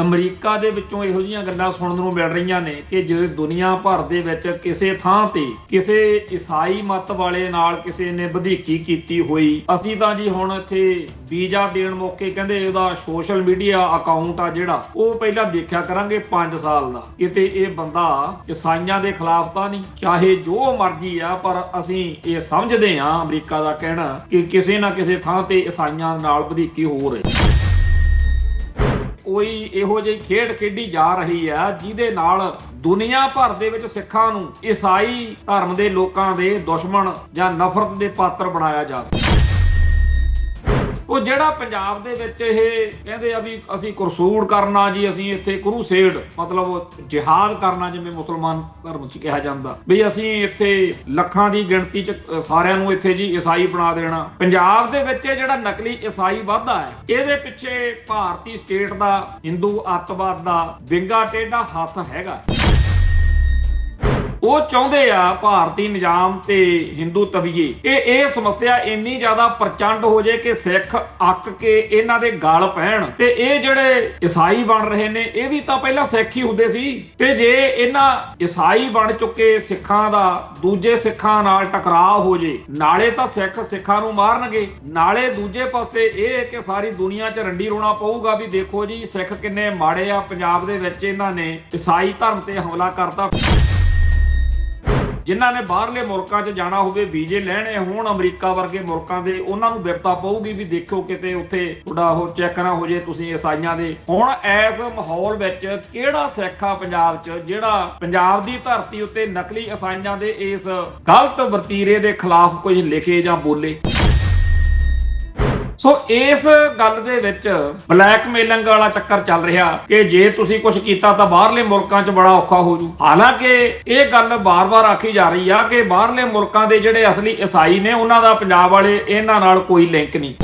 America ਦੇ ਵਿੱਚੋਂ ਇਹੋ ਜਿਹੀਆਂ ਗੱਲਾਂ ਸੁਣਨ ਨੂੰ ਮਿਲ ਰਹੀਆਂ ਨੇ ਕਿ ਜੇ ਦੁਨੀਆ ਭਰ ਦੇ ਵਿੱਚ ਕਿਸੇ ਥਾਂ ਤੇ ਕਿਸੇ ਈਸਾਈ ਮਤ ਵਾਲੇ ਨਾਲ ਕਿਸੇ ਨੇ ਵਧੀਕੀ ਕੀਤੀ ਹੋਈ, ਅਸੀਂ ਤਾਂ ਜੀ ਹੁਣ ਇੱਥੇ ਵੀਜ਼ਾ ਦੇਣ ਮੌਕੇ ਕਹਿੰਦੇ ਉਹਦਾ ਸੋਸ਼ਲ ਮੀਡੀਆ ਅਕਾਊਂਟ ਆ ਜਿਹੜਾ ਉਹ ਪਹਿਲਾਂ ਦੇਖਿਆ ਕਰਾਂਗੇ 5 ਸਾਲ ਦਾ। ਕਿਤੇ ਇਹ ਬੰਦਾ ਈਸਾਈਆਂ ਦੇ ਖਿਲਾਫ ਤਾਂ ਨਹੀਂ, ਚਾਹੇ ਜੋ ਮਰਜ਼ੀ ਆ, ਪਰ ਅਸੀਂ ਇਹ ਸਮਝਦੇ ਆ ਅਮਰੀਕਾ ਦਾ ਕਹਿਣਾ ਕਿ ਕਿਸੇ ਨਾ ਕਿਸੇ ਥਾਂ ਤੇ ਈਸਾਈਆਂ ਨਾਲ ਵਧੀਕੀ ਹੋ ਰਹੀ। ਕੋਈ ਇਹੋ ਜਿਹੀ ਖੇਡ ਖੇਡੀ ਜਾ ਰਹੀ ਆ ਜਿਹਦੇ ਨਾਲ ਦੁਨੀਆ ਭਰ ਦੇ ਵਿੱਚ ਸਿੱਖਾਂ ਨੂੰ ਈਸਾਈ ਧਰਮ ਦੇ ਲੋਕਾਂ ਦੇ ਦੁਸ਼ਮਣ ਜਾਂ ਨਫ਼ਰਤ ਦੇ ਪਾਤਰ ਬਣਾਇਆ ਜਾਵੇ। ਉਹ ਜਿਹੜਾ ਪੰਜਾਬ ਦੇ ਵਿੱਚ ਇਹ ਕਹਿੰਦੇ ਆ ਵੀ ਅਸੀਂ ਕਰਸੂਡ ਕਰਨਾ ਜੀ, ਅਸੀਂ ਇੱਥੇ ਕਰੂਸੇਡ ਮਤਲਬ ਜਿਹਾਦ ਕਰਨਾ, ਜਿਵੇਂ ਮੁਸਲਮਾਨ ਧਰਮ 'ਚ ਕਿਹਾ ਜਾਂਦਾ ਵੀ ਅਸੀਂ ਇੱਥੇ ਲੱਖਾਂ ਦੀ ਗਿਣਤੀ 'ਚ ਸਾਰਿਆਂ ਨੂੰ ਇੱਥੇ ਜੀ ਈਸਾਈ ਬਣਾ ਦੇਣਾ। ਪੰਜਾਬ ਦੇ ਵਿੱਚ ਜਿਹੜਾ ਨਕਲੀ ਈਸਾਈ ਵਾਧਾ ਹੈ, ਇਹਦੇ ਪਿੱਛੇ ਭਾਰਤੀ ਸਟੇਟ ਦਾ ਹਿੰਦੂ ਅੱਤਵਾਦ ਦਾ ਵਿੰਗਾ ਟੇਢਾ ਹੱਥ ਹੈਗਾ। ਉਹ ਚਾਹੁੰਦੇ ਆ ਭਾਰਤੀ ਨਿਜ਼ਾਮ ਤੇ ਹਿੰਦੂ ਤਵੀਏ ਇਹ ਸਮੱਸਿਆ ਇੰਨੀ ਜ਼ਿਆਦਾ ਪ੍ਰਚੰਡ ਹੋ ਜੇ ਕਿ ਸਿੱਖ ਅੱਕ ਕੇ ਇਹਨਾਂ ਦੇ ਗਲ ਪੈਣ। ਤੇ ਇਹ ਜਿਹੜੇ ਈਸਾਈ ਬਣ ਰਹੇ ਨੇ ਇਹ ਵੀ ਤਾਂ ਪਹਿਲਾਂ ਸਿੱਖ ਹੀ ਹੁੰਦੇ ਸੀ, ਤੇ ਜੇ ਇਹਨਾਂ ਈਸਾਈ ਬਣ ਚੁੱਕੇ ਸਿੱਖਾਂ ਦਾ ਦੂਜੇ ਸਿੱਖਾਂ ਨਾਲ ਟਕਰਾਅ ਹੋ ਜੇ, ਨਾਲੇ ਤਾਂ ਸਿੱਖ ਸਿੱਖਾਂ ਨੂੰ ਮਾਰਨਗੇ, ਨਾਲੇ ਦੂਜੇ ਪਾਸੇ ਇਹ ਕਿ ਸਾਰੀ ਦੁਨੀਆ 'ਚ ਰੰਡੀ ਰੋਣਾ ਪਊਗਾ ਵੀ ਦੇਖੋ ਜੀ ਸਿੱਖ ਕਿੰਨੇ ਮਾੜੇ ਆ, ਪੰਜਾਬ ਦੇ ਵਿੱਚ ਇਹਨਾਂ ਨੇ ਈਸਾਈ ਧਰਮ ਤੇ ਹਮਲਾ ਕਰਤਾ। ਜਿਨ੍ਹਾਂ ਨੇ ਬਾਹਰਲੇ ਮੁਲਕਾਂ 'ਚ ਜਾਣਾ ਹੋਵੇ, ਵੀਜ਼ੇ ਲੈਣੇ ਹੋਣ ਅਮਰੀਕਾ ਵਰਗੇ ਮੁਲਕਾਂ ਦੇ, ਉਹਨਾਂ ਨੂੰ ਬਿਪਤਾ ਪਊਗੀ ਵੀ ਦੇਖੋ ਕਿਤੇ ਉੱਥੇ ਤੁਹਾਡਾ ਉਹ ਚੈੱਕ ਨਾ ਹੋ ਜੇ ਤੁਸੀਂ ਈਸਾਈਆਂ ਦੇ। ਹੁਣ ਇਸ ਮਾਹੌਲ ਵਿੱਚ ਕਿਹੜਾ ਸਿੱਖ ਆ ਪੰਜਾਬ 'ਚ ਜਿਹੜਾ ਪੰਜਾਬ ਦੀ ਧਰਤੀ ਉੱਤੇ ਨਕਲੀ ਈਸਾਈਆਂ ਦੇ ਇਸ ਗਲਤ ਵਰਤੀਰੇ ਦੇ ਖਿਲਾਫ ਕੁਝ ਲਿਖੇ ਜਾਂ ਬੋਲੇ। ਸੋ ਇਸ ਗੱਲ ਦੇ ਵਿੱਚ ਬਲੈਕਮੇਲਿੰਗ ਵਾਲਾ ਚੱਕਰ ਚੱਲ ਰਿਹਾ ਕਿ ਜੇ ਤੁਸੀਂ ਕੁਝ ਕੀਤਾ ਤਾਂ ਬਾਹਰਲੇ ਮੁਲਕਾਂ 'ਚ ਬੜਾ ਔਖਾ ਹੋ ਜੂ। ਹਾਲਾਂਕਿ ਇਹ ਗੱਲ ਬਾਰ-ਬਾਰ ਆਖੀ ਜਾ ਰਹੀ ਆ ਕਿ ਬਾਹਰਲੇ ਮੁਲਕਾਂ ਦੇ ਜਿਹੜੇ ਅਸਲੀ ਈਸਾਈ ਨੇ ਉਹਨਾਂ ਦਾ ਪੰਜਾਬ ਵਾਲੇ ਇਹਨਾਂ ਨਾਲ ਕੋਈ ਲਿੰਕ ਨਹੀਂ।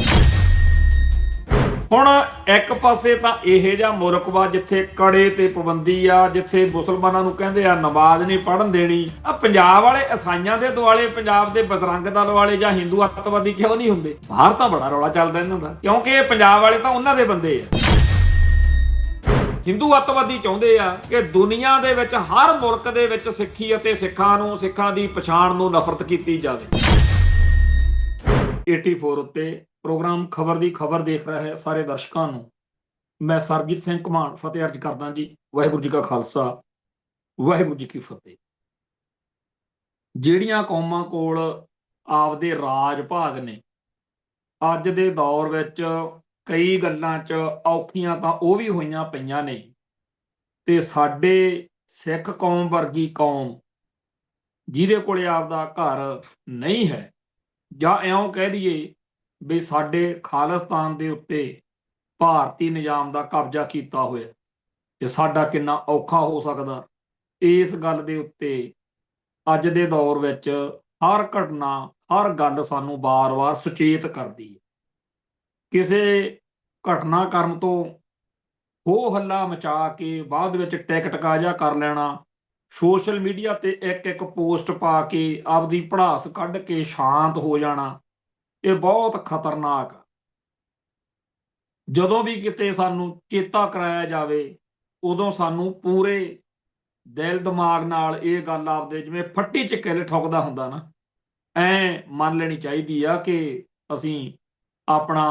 ਹੁਣ ਇੱਕ ਪਾਸੇ ਤਾਂ ਇਹ ਜਿਹਾ ਮੁਲਕ ਵਾ ਜਿੱਥੇ ਕੜੇ ਤੇ ਪਾਬੰਦੀ ਆ, ਜਿੱਥੇ ਮੁਸਲਮਾਨਾਂ ਨੂੰ ਕਹਿੰਦੇ ਆ ਨਮਾਜ਼ ਨਹੀਂ ਪੜ੍ਹਨ ਦੇਣੀ। ਆ ਪੰਜਾਬ ਵਾਲੇ ਈਸਾਈਆਂ ਦੇ ਦੁਆਲੇ ਪੰਜਾਬ ਦੇ ਬਦਰੰਗ ਦਲ ਵਾਲੇ ਜਾਂ ਹਿੰਦੂ ਅੱਤਵਾਦੀ ਕਿਉਂ ਨਹੀਂ ਹੁੰਦੇ? ਬਾਹਰ ਤਾਂ ਬੜਾ ਰੌਲਾ ਚੱਲਦਾ ਇਹਨਾਂ ਦਾ, ਕਿਉਂਕਿ ਇਹ ਪੰਜਾਬ ਵਾਲੇ ਤਾਂ ਉਹਨਾਂ ਦੇ ਬੰਦੇ ਆ। ਹਿੰਦੂ ਅੱਤਵਾਦੀ ਚਾਹੁੰਦੇ ਆ ਕਿ ਦੁਨੀਆ ਦੇ ਵਿੱਚ ਹਰ ਮੁਲਕ ਦੇ ਵਿੱਚ ਸਿੱਖੀ ਅਤੇ ਸਿੱਖਾਂ ਦੀ ਪਛਾਣ ਨੂੰ ਨਫ਼ਰਤ ਕੀਤੀ ਜਾਵੇ। 84 ਉੱਤੇ ਪ੍ਰੋਗਰਾਮ ਖਬਰ ਦੀ ਖਬਰ ਦੇਖ ਰਹੇ ਸਾਰੇ ਦਰਸ਼ਕਾਂ ਨੂੰ ਮੈਂ ਸਰਬਜੀਤ ਸਿੰਘ ਘਮਾਣ ਫਤਿਹ ਅਰਜ ਕਰਦਾ ਜੀ। ਵਾਹਿਗੁਰੂ ਜੀ ਕਾ ਖਾਲਸਾ, ਵਾਹਿਗੁਰੂ ਜੀ ਕੀ ਫਤਿਹ। ਜਿਹੜੀਆਂ ਕੌਮਾਂ ਕੋਲ ਆਪਦੇ ਰਾਜ ਭਾਗ ਨੇ, ਅੱਜ ਦੇ ਦੌਰ ਵਿੱਚ ਕਈ ਗੱਲਾਂ 'ਚ ਔਖੀਆਂ ਤਾਂ ਉਹ ਵੀ ਹੋਈਆਂ ਪਈਆਂ ਨੇ, ਤੇ ਸਾਡੇ ਸਿੱਖ ਕੌਮ ਵਰਗੀ ਕੌਮ ਜਿਹਦੇ ਕੋਲੇ ਆਪਦਾ ਘਰ ਨਹੀਂ ਹੈ, ਜਾਂ ਇਉਂ ਕਹਿ ਦਈਏ ਵੀ ਸਾਡੇ ਖਾਲਿਸਤਾਨ ਦੇ ਉੱਤੇ ਭਾਰਤੀ ਨਿਜ਼ਾਮ ਦਾ ਕਬਜ਼ਾ ਕੀਤਾ ਹੋਇਆ, ਤੇ ਸਾਡਾ ਕਿੰਨਾ ਔਖਾ ਹੋ ਸਕਦਾ। ਇਸ ਗੱਲ ਦੇ ਉੱਤੇ ਅੱਜ ਦੇ ਦੌਰ ਵਿੱਚ ਹਰ ਘਟਨਾ, ਹਰ ਗੱਲ ਸਾਨੂੰ ਵਾਰ-ਵਾਰ ਸੁਚੇਤ ਕਰਦੀ ਹੈ। ਕਿਸੇ ਘਟਨਾਕ੍ਰਮ ਤੋਂ ਹੋ ਹੱਲਾ ਮਚਾ ਕੇ ਬਾਅਦ ਵਿੱਚ ਟਿਕ-ਟਕਾ ਜਿਹਾ ਕਰ ਲੈਣਾ, ਸੋਸ਼ਲ ਮੀਡੀਆ ਤੇ ਇੱਕ ਪੋਸਟ ਪਾ ਕੇ ਆਪਦੀ ਭੜਾਸ ਕੱਢ ਕੇ ਸ਼ਾਂਤ ਹੋ ਜਾਣਾ, ਇਹ ਬਹੁਤ ਖਤਰਨਾਕ ਆ। ਜਦੋਂ ਵੀ ਕਿਤੇ ਸਾਨੂੰ ਚੇਤਾ ਕਰਾਇਆ ਜਾਵੇ, ਉਦੋਂ ਸਾਨੂੰ ਪੂਰੇ ਦਿਲ ਦਿਮਾਗ ਨਾਲ ਇਹ ਗੱਲ ਆਪਦੇ ਜਿਵੇਂ ਫੱਟੀ 'ਚ ਕਿੱਲ ਠੁੱਕਦਾ ਹੁੰਦਾ ਨਾ, ਐਂ ਮੰਨ ਲੈਣੀ ਚਾਹੀਦੀ ਆ ਕਿ ਅਸੀਂ ਆਪਣਾ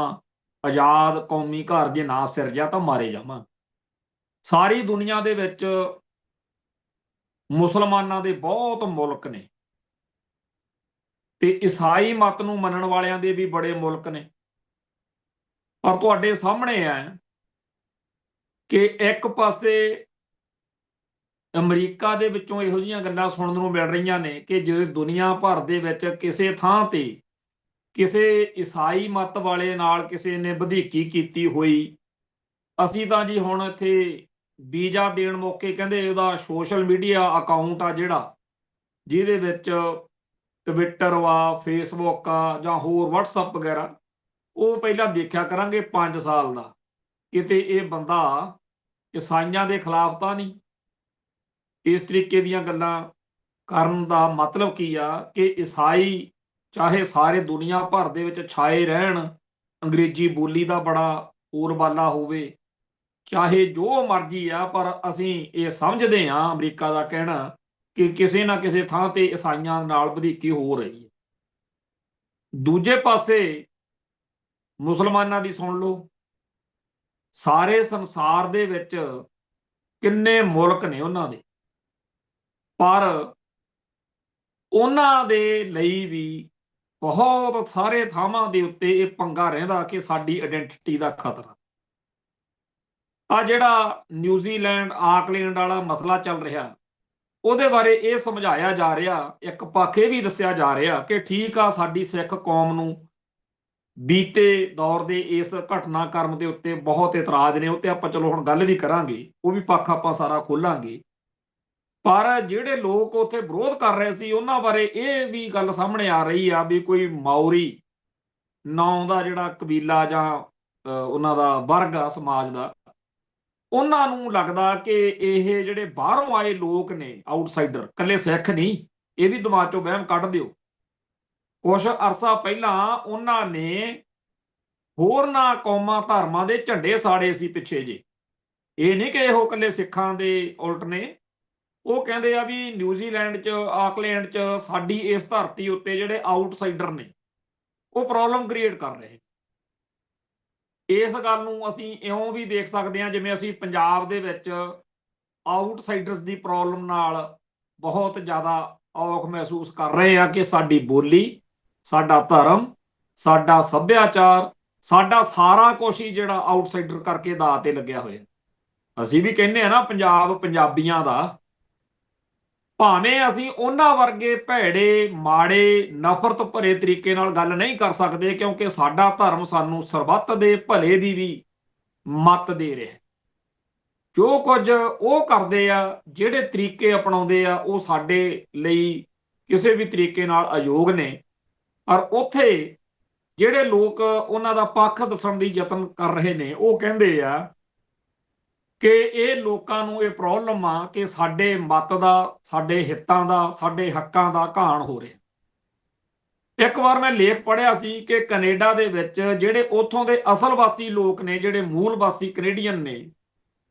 ਆਜ਼ਾਦ ਕੌਮੀ ਘਰ ਜੇ ਨਾ ਸਿਰਜਿਆ ਤਾਂ ਮਾਰੇ ਜਾਵਾਂਗੇ। ਸਾਰੀ ਦੁਨੀਆ ਦੇ ਵਿੱਚ ਮੁਸਲਮਾਨਾਂ ਦੇ ਬਹੁਤ ਮੁਲਕ ਨੇ, ਤੇ ਈਸਾਈ ਮਤ ਨੂੰ ਮੰਨਣ ਵਾਲਿਆਂ ਦੇ ਵੀ ਬੜੇ ਮੁਲਕ ਨੇ। ਪਰ ਤੁਹਾਡੇ ਸਾਹਮਣੇ ਹੈ ਕਿ ਇੱਕ ਪਾਸੇ ਅਮਰੀਕਾ ਦੇ ਵਿੱਚੋਂ ਇਹੋ ਜਿਹੀਆਂ ਗੱਲਾਂ ਸੁਣਨ ਨੂੰ ਮਿਲ ਰਹੀਆਂ ਨੇ ਕਿ ਜੇ ਦੁਨੀਆ ਭਰ ਦੇ ਵਿੱਚ ਕਿਸੇ ਥਾਂ ਤੇ ਕਿਸੇ ਈਸਾਈ ਮਤ ਵਾਲੇ ਨਾਲ ਕਿਸੇ ਨੇ ਵਧੀਕੀ ਕੀਤੀ ਹੋਈ, ਅਸੀਂ ਤਾਂ ਜੀ ਹੁਣ ਇੱਥੇ ਵੀਜ਼ਾ ਦੇਣ ਮੌਕੇ ਕਹਿੰਦੇ ਉਹਦਾ ਸੋਸ਼ਲ ਮੀਡੀਆ ਅਕਾਊਂਟ ਆ ਜਿਹੜਾ, ਜਿਹਦੇ ਵਿੱਚ ਟਵਿੱਟਰ ਵਾ, ਫੇਸਬੁੱਕ ਆ ਜਾਂ ਹੋਰ ਵਟਸਐਪ ਵਗੈਰਾ, ਉਹ ਪਹਿਲਾਂ ਦੇਖਿਆ ਕਰਾਂਗੇ 5 ਸਾਲ ਦਾ। ਕਿਤੇ ਇਹ ਬੰਦਾ ਈਸਾਈਆਂ ਦੇ ਖਿਲਾਫ ਤਾਂ ਨਹੀਂ। ਇਸ ਤਰੀਕੇ ਦੀਆਂ ਗੱਲਾਂ ਕਰਨ ਦਾ ਮਤਲਬ ਕੀ ਆ ਕਿ ਈਸਾਈ ਚਾਹੇ ਸਾਰੇ ਦੁਨੀਆ ਭਰ ਦੇ ਵਿੱਚ ਛਾਏ ਰਹਿਣ, ਅੰਗਰੇਜ਼ੀ ਬੋਲੀ ਦਾ ਬੜਾ ਬੋਲਬਾਲਾ ਹੋਵੇ, ਚਾਹੇ ਜੋ ਮਰਜ਼ੀ ਆ, ਪਰ ਅਸੀਂ ਇਹ ਸਮਝਦੇ ਹਾਂ ਅਮਰੀਕਾ ਦਾ ਕਹਿਣਾ ਕਿ ਕਿਸੇ ਨਾ ਕਿਸੇ ਥਾਂ ਤੇ ਈਸਾਈਆਂ ਨਾਲ ਵਧੀਕੀ ਹੋ ਰਹੀ ਹੈ। ਦੂਜੇ ਪਾਸੇ ਮੁਸਲਮਾਨਾਂ ਦੀ ਸੁਣ ਲਓ, ਸਾਰੇ ਸੰਸਾਰ ਦੇ ਵਿੱਚ ਕਿੰਨੇ ਮੁਲਕ ਨੇ ਉਹਨਾਂ ਦੇ, ਪਰ ਉਹਨਾਂ ਦੇ ਲਈ ਵੀ ਬਹੁਤ ਸਾਰੇ ਥਾਵਾਂ ਦੇ ਉੱਤੇ ਇਹ ਪੰਗਾ ਰਹਿੰਦਾ ਕਿ ਸਾਡੀ ਆਇਡੈਂਟੀਟੀ ਦਾ ਖਤਰਾ। ਆ ਜਿਹੜਾ ਨਿਊਜ਼ੀਲੈਂਡ ਆਕਲੈਂਡ ਵਾਲਾ ਮਸਲਾ ਚੱਲ ਰਿਹਾ, ਉਹਦੇ ਬਾਰੇ ਇਹ ਸਮਝਾਇਆ ਜਾ ਰਿਹਾ, ਇੱਕ ਪੱਖ ਇਹ ਵੀ ਦੱਸਿਆ ਜਾ ਰਿਹਾ ਕਿ ਠੀਕ ਆ, ਸਾਡੀ ਸਿੱਖ ਕੌਮ ਨੂੰ ਬੀਤੇ ਦੌਰ ਦੇ ਇਸ ਘਟਨਾਕ੍ਰਮ ਦੇ ਉੱਤੇ ਬਹੁਤ ਇਤਰਾਜ਼ ਨੇ। ਉੱਤੇ ਆਪਾਂ ਚਲੋ ਹੁਣ ਗੱਲ ਵੀ ਕਰਾਂਗੇ, ਉਹ ਵੀ ਪੱਖ ਆਪਾਂ ਸਾਰਾ ਖੋਲਾਂਗੇ। ਪਰ ਜਿਹੜੇ ਲੋਕ ਉੱਥੇ ਵਿਰੋਧ ਕਰ ਰਹੇ ਸੀ, ਉਹਨਾਂ ਬਾਰੇ ਇਹ ਵੀ ਗੱਲ ਸਾਹਮਣੇ ਆ ਰਹੀ ਆ ਵੀ ਕੋਈ ਮਾਓਰੀ ਨਾਂ ਦਾ ਜਿਹੜਾ ਕਬੀਲਾ ਜਾਂ ਉਹਨਾਂ ਦਾ ਵਰਗ ਆ ਸਮਾਜ ਦਾ, ਉਹਨਾਂ ਨੂੰ ਲੱਗਦਾ ਕਿ ਇਹ ਜਿਹੜੇ ਬਾਹਰੋਂ ਆਏ ਲੋਕ ਨੇ, ਆਊਟਸਾਈਡਰ, ਇਕੱਲੇ ਸਿੱਖ ਨਹੀਂ, ਇਹ ਵੀ ਦਿਮਾਗ ਚੋਂ ਵਹਿਮ ਕੱਢ ਦਿਓ। ਕੁਛ ਅਰਸਾ ਪਹਿਲਾਂ ਉਹਨਾਂ ਨੇ ਹੋਰਨਾਂ ਕੌਮਾਂ ਧਰਮਾਂ ਦੇ ਝੰਡੇ ਸਾੜੇ ਸੀ ਪਿੱਛੇ ਜੇ। ਇਹ ਨਹੀਂ ਕਿ ਇਹੋ ਇਕੱਲੇ ਸਿੱਖਾਂ ਦੇ ਉਲਟ ਨੇ। ਉਹ ਕਹਿੰਦੇ ਆ ਵੀ ਨਿਊਜ਼ੀਲੈਂਡ 'ਚ, ਆਕਲੈਂਡ 'ਚ, ਸਾਡੀ ਇਸ ਧਰਤੀ ਉੱਤੇ ਜਿਹੜੇ ਆਊਟਸਾਈਡਰ ਨੇ ਉਹ ਪ੍ਰੋਬਲਮ ਕ੍ਰੀਏਟ ਕਰ ਰਹੇ। ਇਸ ਗੱਲ ਨੂੰ ਅਸੀਂ ਇਉਂ ਵੀ ਦੇਖ ਸਕਦੇ ਹਾਂ ਜਿਵੇਂ ਅਸੀਂ ਪੰਜਾਬ ਦੇ ਵਿੱਚ ਆਊਟਸਾਈਡਰਸ ਦੀ ਪ੍ਰੋਬਲਮ ਨਾਲ ਬਹੁਤ ਜ਼ਿਆਦਾ ਔਖ ਮਹਿਸੂਸ ਕਰ ਰਹੇ ਹਾਂ ਕਿ ਸਾਡੀ ਬੋਲੀ, ਸਾਡਾ ਧਰਮ, ਸਾਡਾ ਸੱਭਿਆਚਾਰ, ਸਾਡਾ ਸਾਰਾ ਕੁਛ ਹੀ ਜਿਹੜਾ ਆਊਟਸਾਈਡਰ ਕਰਕੇ ਦਾਅ ਤੇ ਲੱਗਿਆ ਹੋਇਆ। ਅਸੀਂ ਵੀ ਕਹਿੰਦੇ ਆ ਨਾ ਪੰਜਾਬ ਪੰਜਾਬੀਆਂ ਦਾ, ਭਾਵੇਂ ਅਸੀਂ ਉਹਨਾਂ ਵਰਗੇ ਭੈੜੇ, ਮਾੜੇ, ਨਫ਼ਰਤ ਭਰੇ ਤਰੀਕੇ ਨਾਲ ਗੱਲ ਨਹੀਂ ਕਰ ਸਕਦੇ, ਕਿਉਂਕਿ ਸਾਡਾ ਧਰਮ ਸਾਨੂੰ ਸਰਬੱਤ ਦੇ ਭਲੇ ਦੀ ਵੀ ਮੱਤ ਦੇ ਰਿਹਾ। ਜੋ ਕੁਝ ਉਹ ਕਰਦੇ ਆ, ਜਿਹੜੇ ਤਰੀਕੇ ਅਪਣਾਉਂਦੇ ਆ, ਉਹ ਸਾਡੇ ਲਈ ਕਿਸੇ ਵੀ ਤਰੀਕੇ ਨਾਲ ਅਯੋਗ ਨੇ। ਪਰ ਉੱਥੇ ਜਿਹੜੇ ਲੋਕ ਉਹਨਾਂ ਦਾ ਪੱਖ ਦੱਸਣ ਦੀ ਯਤਨ ਕਰ ਰਹੇ ਨੇ, ਉਹ ਕਹਿੰਦੇ ਆ ਕਿ ਇਹ ਲੋਕਾਂ ਨੂੰ ਇਹ ਪ੍ਰੋਬਲਮ ਆ ਕਿ ਸਾਡੇ ਮਤ ਦਾ, ਸਾਡੇ ਹਿੱਤਾਂ ਦਾ, ਸਾਡੇ ਹੱਕਾਂ ਦਾ ਘਾਣ ਹੋ ਰਿਹਾ। ਇੱਕ ਵਾਰ ਮੈਂ ਲੇਖ ਪੜ੍ਹਿਆ ਸੀ ਕਿ ਕੈਨੇਡਾ ਦੇ ਵਿੱਚ ਜਿਹੜੇ ਉੱਥੋਂ ਦੇ ਅਸਲ ਵਾਸੀ ਲੋਕ ਨੇ, ਜਿਹੜੇ ਮੂਲ ਵਾਸੀ ਕੈਨੇਡੀਅਨ ਨੇ,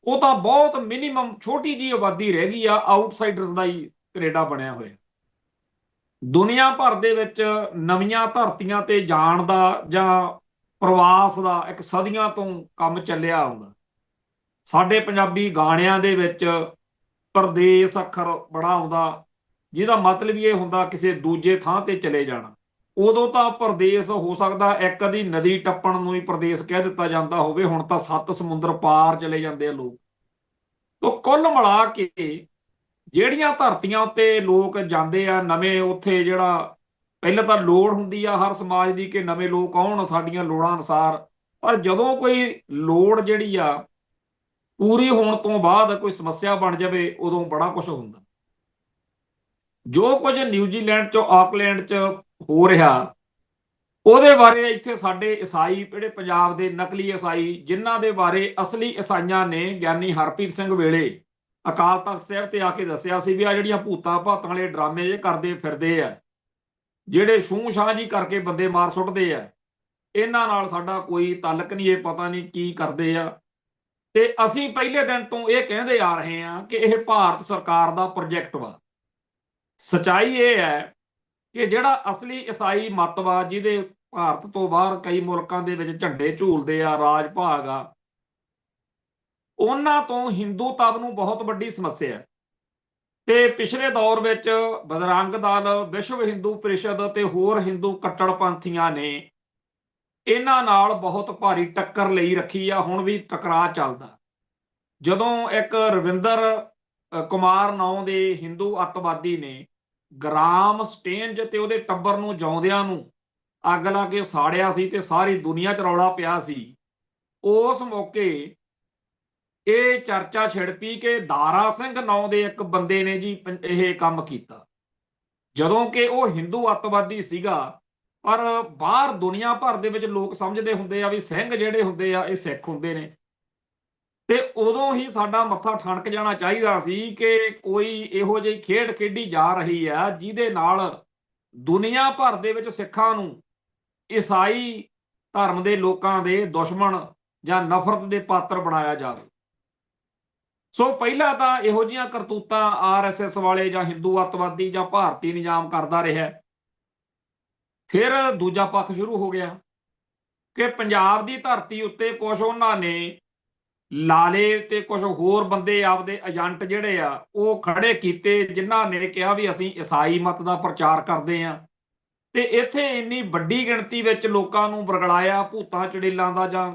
ਉਹ ਤਾਂ ਬਹੁਤ ਮਿਨੀਮਮ ਛੋਟੀ ਜਿਹੀ ਆਬਾਦੀ ਰਹਿ ਗਈ ਆ, ਆਊਟਸਾਈਡਰਸ ਦਾ ਹੀ ਕੈਨੇਡਾ ਬਣਿਆ ਹੋਇਆ। ਦੁਨੀਆ ਭਰ ਦੇ ਵਿੱਚ ਨਵੀਆਂ ਧਰਤੀਆਂ ਤੇ ਜਾਣ ਦਾ ਜਾਂ ਪ੍ਰਵਾਸ ਦਾ ਇੱਕ ਸਦੀਆਂ ਤੋਂ ਕੰਮ ਚੱਲਿਆ ਆਉਂਦਾ। ਸਾਡੇ ਪੰਜਾਬੀ ਗਾਣਿਆਂ ਦੇ ਵਿੱਚ ਪਰਦੇਸ ਅੱਖਰ ਬੜਾ ਆਉਂਦਾ, ਜਿਹਦਾ ਮਤਲਬ ਇਹ ਹੁੰਦਾ ਕਿਸੇ ਦੂਜੇ ਥਾਂ ਤੇ ਚਲੇ ਜਾਣਾ। ਉਦੋਂ ਤਾਂ ਪਰਦੇਸ ਹੋ ਸਕਦਾ ਇੱਕ ਅੱਧੀ ਨਦੀ ਟੱਪਣ ਨੂੰ ਹੀ ਪਰਦੇਸ ਕਹਿ ਦਿੱਤਾ ਜਾਂਦਾ ਹੋਵੇ, ਹੁਣ ਤਾਂ 7 ਸਮੁੰਦਰ ਪਾਰ ਚਲੇ ਜਾਂਦੇ ਆ ਲੋਕ। ਤੋਂ ਕੁੱਲ ਮਿਲਾ ਕੇ ਜਿਹੜੀਆਂ ਧਰਤੀਆਂ ਉੱਤੇ ਲੋਕ ਜਾਂਦੇ ਆ ਨਵੇਂ, ਉੱਥੇ ਜਿਹੜਾ ਪਹਿਲਾਂ ਤਾਂ ਲੋੜ ਹੁੰਦੀ ਆ ਹਰ ਸਮਾਜ ਦੀ ਕਿ ਨਵੇਂ ਲੋਕ ਆਉਣ ਸਾਡੀਆਂ ਲੋੜਾਂ ਅਨੁਸਾਰ, ਪਰ ਜਦੋਂ ਕੋਈ ਲੋੜ ਜਿਹੜੀ ਆ ਪੂਰੀ ਹੋਣ ਤੋਂ ਬਾਅਦ ਕੋਈ ਸਮੱਸਿਆ ਬਣ ਜਾਵੇ, ਉਦੋਂ ਬੜਾ ਕੁਝ ਹੁੰਦਾ। ਜੋ ਕੁਝ ਨਿਊਜ਼ੀਲੈਂਡ 'ਚ, ਆਕਲੈਂਡ 'ਚ ਹੋ ਰਿਹਾ, ਉਹਦੇ ਬਾਰੇ ਇੱਥੇ ਸਾਡੇ ਈਸਾਈ, ਜਿਹੜੇ ਪੰਜਾਬ ਦੇ ਨਕਲੀ ਈਸਾਈ, ਜਿਨ੍ਹਾਂ ਦੇ ਬਾਰੇ ਅਸਲੀ ਈਸਾਈਆਂ ਨੇ ਗਿਆਨੀ ਹਰਪ੍ਰੀਤ ਸਿੰਘ ਵੇਲੇ ਅਕਾਲ ਤਖਤ ਸਾਹਿਬ ਤੇ ਆ ਕੇ ਦੱਸਿਆ ਸੀ ਵੀ ਆ ਜਿਹੜੀਆਂ ਭੂਤਾਂ ਭਾਤਾਂ ਵਾਲੇ ਡਰਾਮੇ ਜੇ ਕਰਦੇ ਫਿਰਦੇ ਆ, ਜਿਹੜੇ ਛੂਹ ਛਾਹ ਜੀ ਕਰਕੇ ਬੰਦੇ ਮਾਰ ਸੁੱਟਦੇ ਆ, ਇਹਨਾਂ ਨਾਲ ਸਾਡਾ ਕੋਈ ਤਾਲਕ ਨਹੀਂ, ਇਹ ਪਤਾ ਨਹੀਂ ਕੀ ਕਰਦੇ ਆ। ਤੇ ਅਸੀਂ ਪਹਿਲੇ ਦਿਨ ਤੋਂ ਇਹ ਕਹਿੰਦੇ ਆ ਰਹੇ ਹਾਂ ਕਿ ਇਹ ਭਾਰਤ ਸਰਕਾਰ ਦਾ ਪ੍ਰੋਜੈਕਟ ਵਾ। ਸਚਾਈ ਇਹ ਹੈ ਕਿ ਜਿਹੜਾ ਅਸਲੀ ਈਸਾਈ ਮੱਤ ਵਾ, ਜਿਹਦੇ ਭਾਰਤ ਤੋਂ ਬਾਹਰ ਕਈ ਮੁਲਕਾਂ ਦੇ ਵਿੱਚ ਝੰਡੇ ਝੂਲਦੇ ਆ, ਰਾਜ ਭਾਗ ਆ, ਉਹਨਾਂ ਤੋਂ ਹਿੰਦੂ ਤਬ ਨੂੰ ਬਹੁਤ ਵੱਡੀ ਸਮੱਸਿਆ ਹੈ। ਤੇ ਪਿਛਲੇ ਦੌਰ ਵਿੱਚ ਬਜਰੰਗ ਦਲ, ਵਿਸ਼ਵ ਹਿੰਦੂ ਪ੍ਰੀਸ਼ਦ ਤੇ ਹੋਰ ਹਿੰਦੂ ਕੱਟੜਪੰਥੀਆਂ ਨੇ ਇਹਨਾਂ ਨਾਲ ਬਹੁਤ ਭਾਰੀ ਟੱਕਰ ਲਈ ਰੱਖੀ ਆ, ਹੁਣ ਵੀ ਟਕਰਾਅ ਚੱਲਦਾ। ਜਦੋਂ ਇੱਕ ਰਵਿੰਦਰ ਕੁਮਾਰ ਨਾਂ ਦੇ ਹਿੰਦੂ ਅੱਤਵਾਦੀ ਨੇ ਗ੍ਰਾਮ ਸਟੇਂਜ ਤੇ ਉਹਦੇ ਟੱਬਰ ਨੂੰ ਜਿਉਂਦਿਆਂ ਨੂੰ ਅੱਗ ਲਾ ਕੇ ਸਾੜਿਆ ਸੀ ਤੇ ਸਾਰੀ ਦੁਨੀਆ 'ਚ ਰੌਲਾ ਪਿਆ ਸੀ, ਉਸ ਮੌਕੇ ਇਹ ਚਰਚਾ ਛਿੜ ਪਈ ਕਿ ਦਾਰਾ ਸਿੰਘ ਨਾਂ ਦੇ ਇੱਕ ਬੰਦੇ ਨੇ ਜੀ ਇਹ ਕੰਮ ਕੀਤਾ, ਜਦੋਂ ਕਿ ਉਹ ਹਿੰਦੂ ਅੱਤਵਾਦੀ ਸੀਗਾ। ਪਰ ਬਾਹਰ ਦੁਨੀਆ ਭਰ ਦੇ ਵਿੱਚ ਲੋਕ ਸਮਝਦੇ ਹੁੰਦੇ ਆ ਵੀ ਸਿੰਘ ਜਿਹੜੇ ਹੁੰਦੇ ਆ ਇਹ ਸਿੱਖ ਹੁੰਦੇ ਨੇ। ਤੇ ਉਦੋਂ ਹੀ ਸਾਡਾ ਮੱਥਾ ਠਣਕ ਜਾਣਾ ਚਾਹੀਦਾ ਸੀ ਕਿ ਕੋਈ ਇਹੋ ਜਿਹੀ ਖੇਡ ਖੇਡੀ ਜਾ ਰਹੀ ਆ ਜਿਹਦੇ ਨਾਲ ਦੁਨੀਆ ਭਰ ਦੇ ਵਿੱਚ ਸਿੱਖਾਂ ਨੂੰ ਈਸਾਈ ਧਰਮ ਦੇ ਲੋਕਾਂ ਦੇ ਦੁਸ਼ਮਣ ਜਾਂ ਨਫ਼ਰਤ ਦੇ ਪਾਤਰ ਬਣਾਇਆ ਜਾਵੇ। ਸੋ ਪਹਿਲਾਂ ਤਾਂ ਇਹੋ ਜਿਹੀਆਂ ਕਰਤੂਤਾਂ RSS ਵਾਲੇ ਜਾਂ ਹਿੰਦੂ ਅੱਤਵਾਦੀ ਜਾਂ ਭਾਰਤੀ ਨਿਜ਼ਾਮ ਕਰਦਾ ਰਿਹਾ। ਫਿਰ ਦੂਜਾ ਪੱਖ ਸ਼ੁਰੂ ਹੋ ਗਿਆ ਕਿ ਪੰਜਾਬ ਦੀ ਧਰਤੀ ਉੱਤੇ ਕੁਝ ਉਹਨਾਂ ਨੇ ਲਾਲੇ ਤੇ ਕੁਝ ਹੋਰ ਬੰਦੇ ਆਪਦੇ ਏਜੰਟ ਜਿਹੜੇ ਆ ਉਹ ਖੜੇ ਕੀਤੇ, ਜਿਨ੍ਹਾਂ ਨੇ ਕਿਹਾ ਵੀ ਅਸੀਂ ਈਸਾਈ ਮਤ ਦਾ ਪ੍ਰਚਾਰ ਕਰਦੇ ਆ ਤੇ ਇੱਥੇ ਇੰਨੀ ਵੱਡੀ ਗਿਣਤੀ ਵਿੱਚ ਲੋਕਾਂ ਨੂੰ ਬਰਗਲਾਇਆ ਭੂਤਾਂ ਚੁੜੇਲਾਂ ਦਾ, ਜਾਂ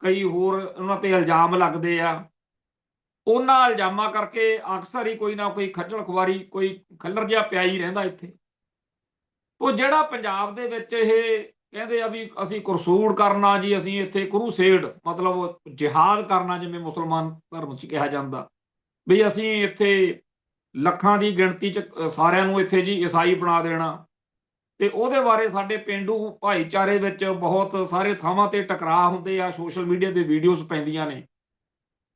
ਕਈ ਹੋਰ ਉਹਨਾਂ ਤੇ ਇਲਜ਼ਾਮ ਲੱਗਦੇ ਆ। ਉਹਨਾਂ ਇਲਜ਼ਾਮਾਂ ਕਰਕੇ ਅਕਸਰ ਹੀ ਕੋਈ ਨਾ ਕੋਈ ਖੱਜਲ ਖੁਆਰੀ, ਕੋਈ ਖੱਲਰ ਜਿਹਾ ਪਿਆ ਹੀ ਰਹਿੰਦਾ ਇੱਥੇ। ਉਹ ਜਿਹੜਾ ਪੰਜਾਬ ਦੇ ਵਿੱਚ ਇਹ ਕਹਿੰਦੇ ਆ ਵੀ ਅਸੀਂ ਕਰਸੂਡ ਕਰਨਾ ਜੀ, ਅਸੀਂ ਇੱਥੇ ਕਰੂਸੇਡ ਮਤਲਬ ਜਿਹਾਦ ਕਰਨਾ, ਜਿਵੇਂ ਮੁਸਲਮਾਨ ਧਰਮ 'ਚ ਕਿਹਾ ਜਾਂਦਾ ਵੀ ਅਸੀਂ ਇੱਥੇ ਲੱਖਾਂ ਦੀ ਗਿਣਤੀ 'ਚ ਸਾਰਿਆਂ ਨੂੰ ਇੱਥੇ ਜੀ ਈਸਾਈ ਬਣਾ ਦੇਣਾ। ਤੇ ਉਹਦੇ ਬਾਰੇ ਸਾਡੇ ਪੇਂਡੂ ਭਾਈਚਾਰੇ ਵਿੱਚ ਬਹੁਤ ਸਾਰੇ ਥਾਵਾਂ ਤੇ ਟਕਰਾਅ ਹੁੰਦੇ ਆ, ਸੋਸ਼ਲ ਮੀਡੀਆ ਤੇ ਵੀਡੀਓਜ਼ ਪੈਂਦੀਆਂ ਨੇ।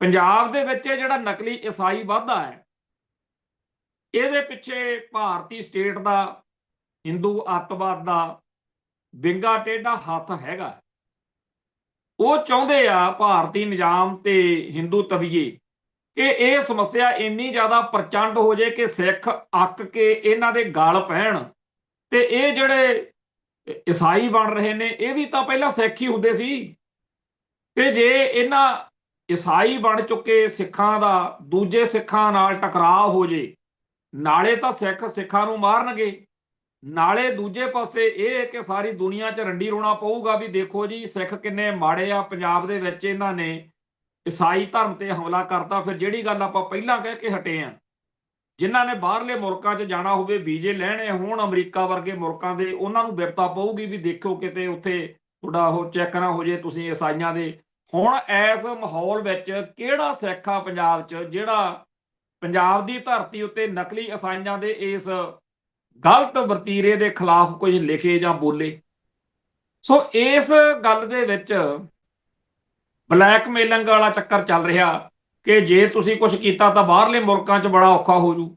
ਪੰਜਾਬ ਦੇ ਵਿੱਚ ਇਹ ਜਿਹੜਾ ਨਕਲੀ ਈਸਾਈ ਵਾਧਾ ਹੈ, ਇਹਦੇ ਪਿੱਛੇ ਭਾਰਤੀ ਸਟੇਟ ਦਾ ਹਿੰਦੂ ਅੱਤਵਾਦ ਦਾ ਵਿੰਗਾ ਟੇਢਾ ਹੱਥ ਹੈਗਾ। ਉਹ ਚਾਹੁੰਦੇ ਆ ਭਾਰਤੀ ਨਿਜ਼ਾਮ ਤੇ ਹਿੰਦੂ ਤਵੀਏ ਕਿ ਇਹ ਸਮੱਸਿਆ ਇੰਨੀ ਜ਼ਿਆਦਾ ਪ੍ਰਚੰਡ ਹੋ ਜੇ ਕਿ ਸਿੱਖ ਅੱਕ ਕੇ ਇਹਨਾਂ ਦੇ ਗਲ ਪੈਣ, ਤੇ ਇਹ ਜਿਹੜੇ ਈਸਾਈ ਬਣ ਰਹੇ ਨੇ ਇਹ ਵੀ ਤਾਂ ਪਹਿਲਾਂ ਸਿੱਖ ਹੀ ਹੁੰਦੇ ਸੀ। ਤੇ ਜੇ ਇਹਨਾਂ ਈਸਾਈ ਬਣ ਚੁੱਕੇ ਸਿੱਖਾਂ ਦਾ ਦੂਜੇ ਸਿੱਖਾਂ ਨਾਲ ਟਕਰਾਅ ਹੋ ਜੇ, ਨਾਲੇ ਤਾਂ ਸਿੱਖ ਸਿੱਖਾਂ ਨੂੰ ਮਾਰਨਗੇ, ਨਾਲੇ ਦੂਜੇ ਪਾਸੇ ਇਹ ਕਿ ਸਾਰੀ ਦੁਨੀਆ 'ਚ ਰੰਡੀ ਰੋਣਾ ਪਊਗਾ ਵੀ ਦੇਖੋ ਜੀ ਸਿੱਖ ਕਿੰਨੇ ਮਾੜੇ ਆ, ਪੰਜਾਬ ਦੇ ਵਿੱਚ ਇਹਨਾਂ ਨੇ ਈਸਾਈ ਧਰਮ ਤੇ ਹਮਲਾ ਕਰਤਾ। ਫਿਰ ਜਿਹੜੀ ਗੱਲ ਆਪਾਂ ਪਹਿਲਾਂ ਕਹਿ ਕੇ ਹਟੇ ਆ, ਜਿਨ੍ਹਾਂ ਨੇ ਬਾਹਰਲੇ ਮੁਲਕਾਂ 'ਚ ਜਾਣਾ ਹੋਵੇ, ਵੀਜ਼ੇ ਲੈਣੇ ਹੋਣ ਅਮਰੀਕਾ ਵਰਗੇ ਮੁਲਕਾਂ ਦੇ, ਉਹਨਾਂ ਨੂੰ ਬਿਪਤਾ ਪਊਗੀ ਵੀ ਦੇਖੋ ਕਿਤੇ ਉੱਥੇ ਤੁਹਾਡਾ ਉਹ ਚੈੱਕ ਨਾ ਹੋ ਜੇ ਤੁਸੀਂ ਈਸਾਈਆਂ ਦੇ। ਹੁਣ ਇਸ ਮਾਹੌਲ ਵਿੱਚ ਕਿਹੜਾ ਸਿੱਖ ਆ ਪੰਜਾਬ 'ਚ ਜਿਹੜਾ ਪੰਜਾਬ ਦੀ ਧਰਤੀ ਉੱਤੇ ਨਕਲੀ ਈਸਾਈਆਂ ਦੇ ਇਸ ਗਲਤ ਵਰਤੀਰੇ ਦੇ ਖਿਲਾਫ ਕੁਝ ਲਿਖੇ ਜਾਂ ਬੋਲੇ? ਸੋ ਇਸ ਗੱਲ ਦੇ ਵਿੱਚ ਬਲੈਕਮੇਲਿੰਗ ਵਾਲਾ ਚੱਕਰ ਚੱਲ ਰਿਹਾ ਕਿ ਜੇ ਤੁਸੀਂ ਕੁਝ ਕੀਤਾ ਤਾਂ ਬਾਹਰਲੇ ਮੁਲਕਾਂ 'ਚ ਬੜਾ ਔਖਾ ਹੋ ਜੂ।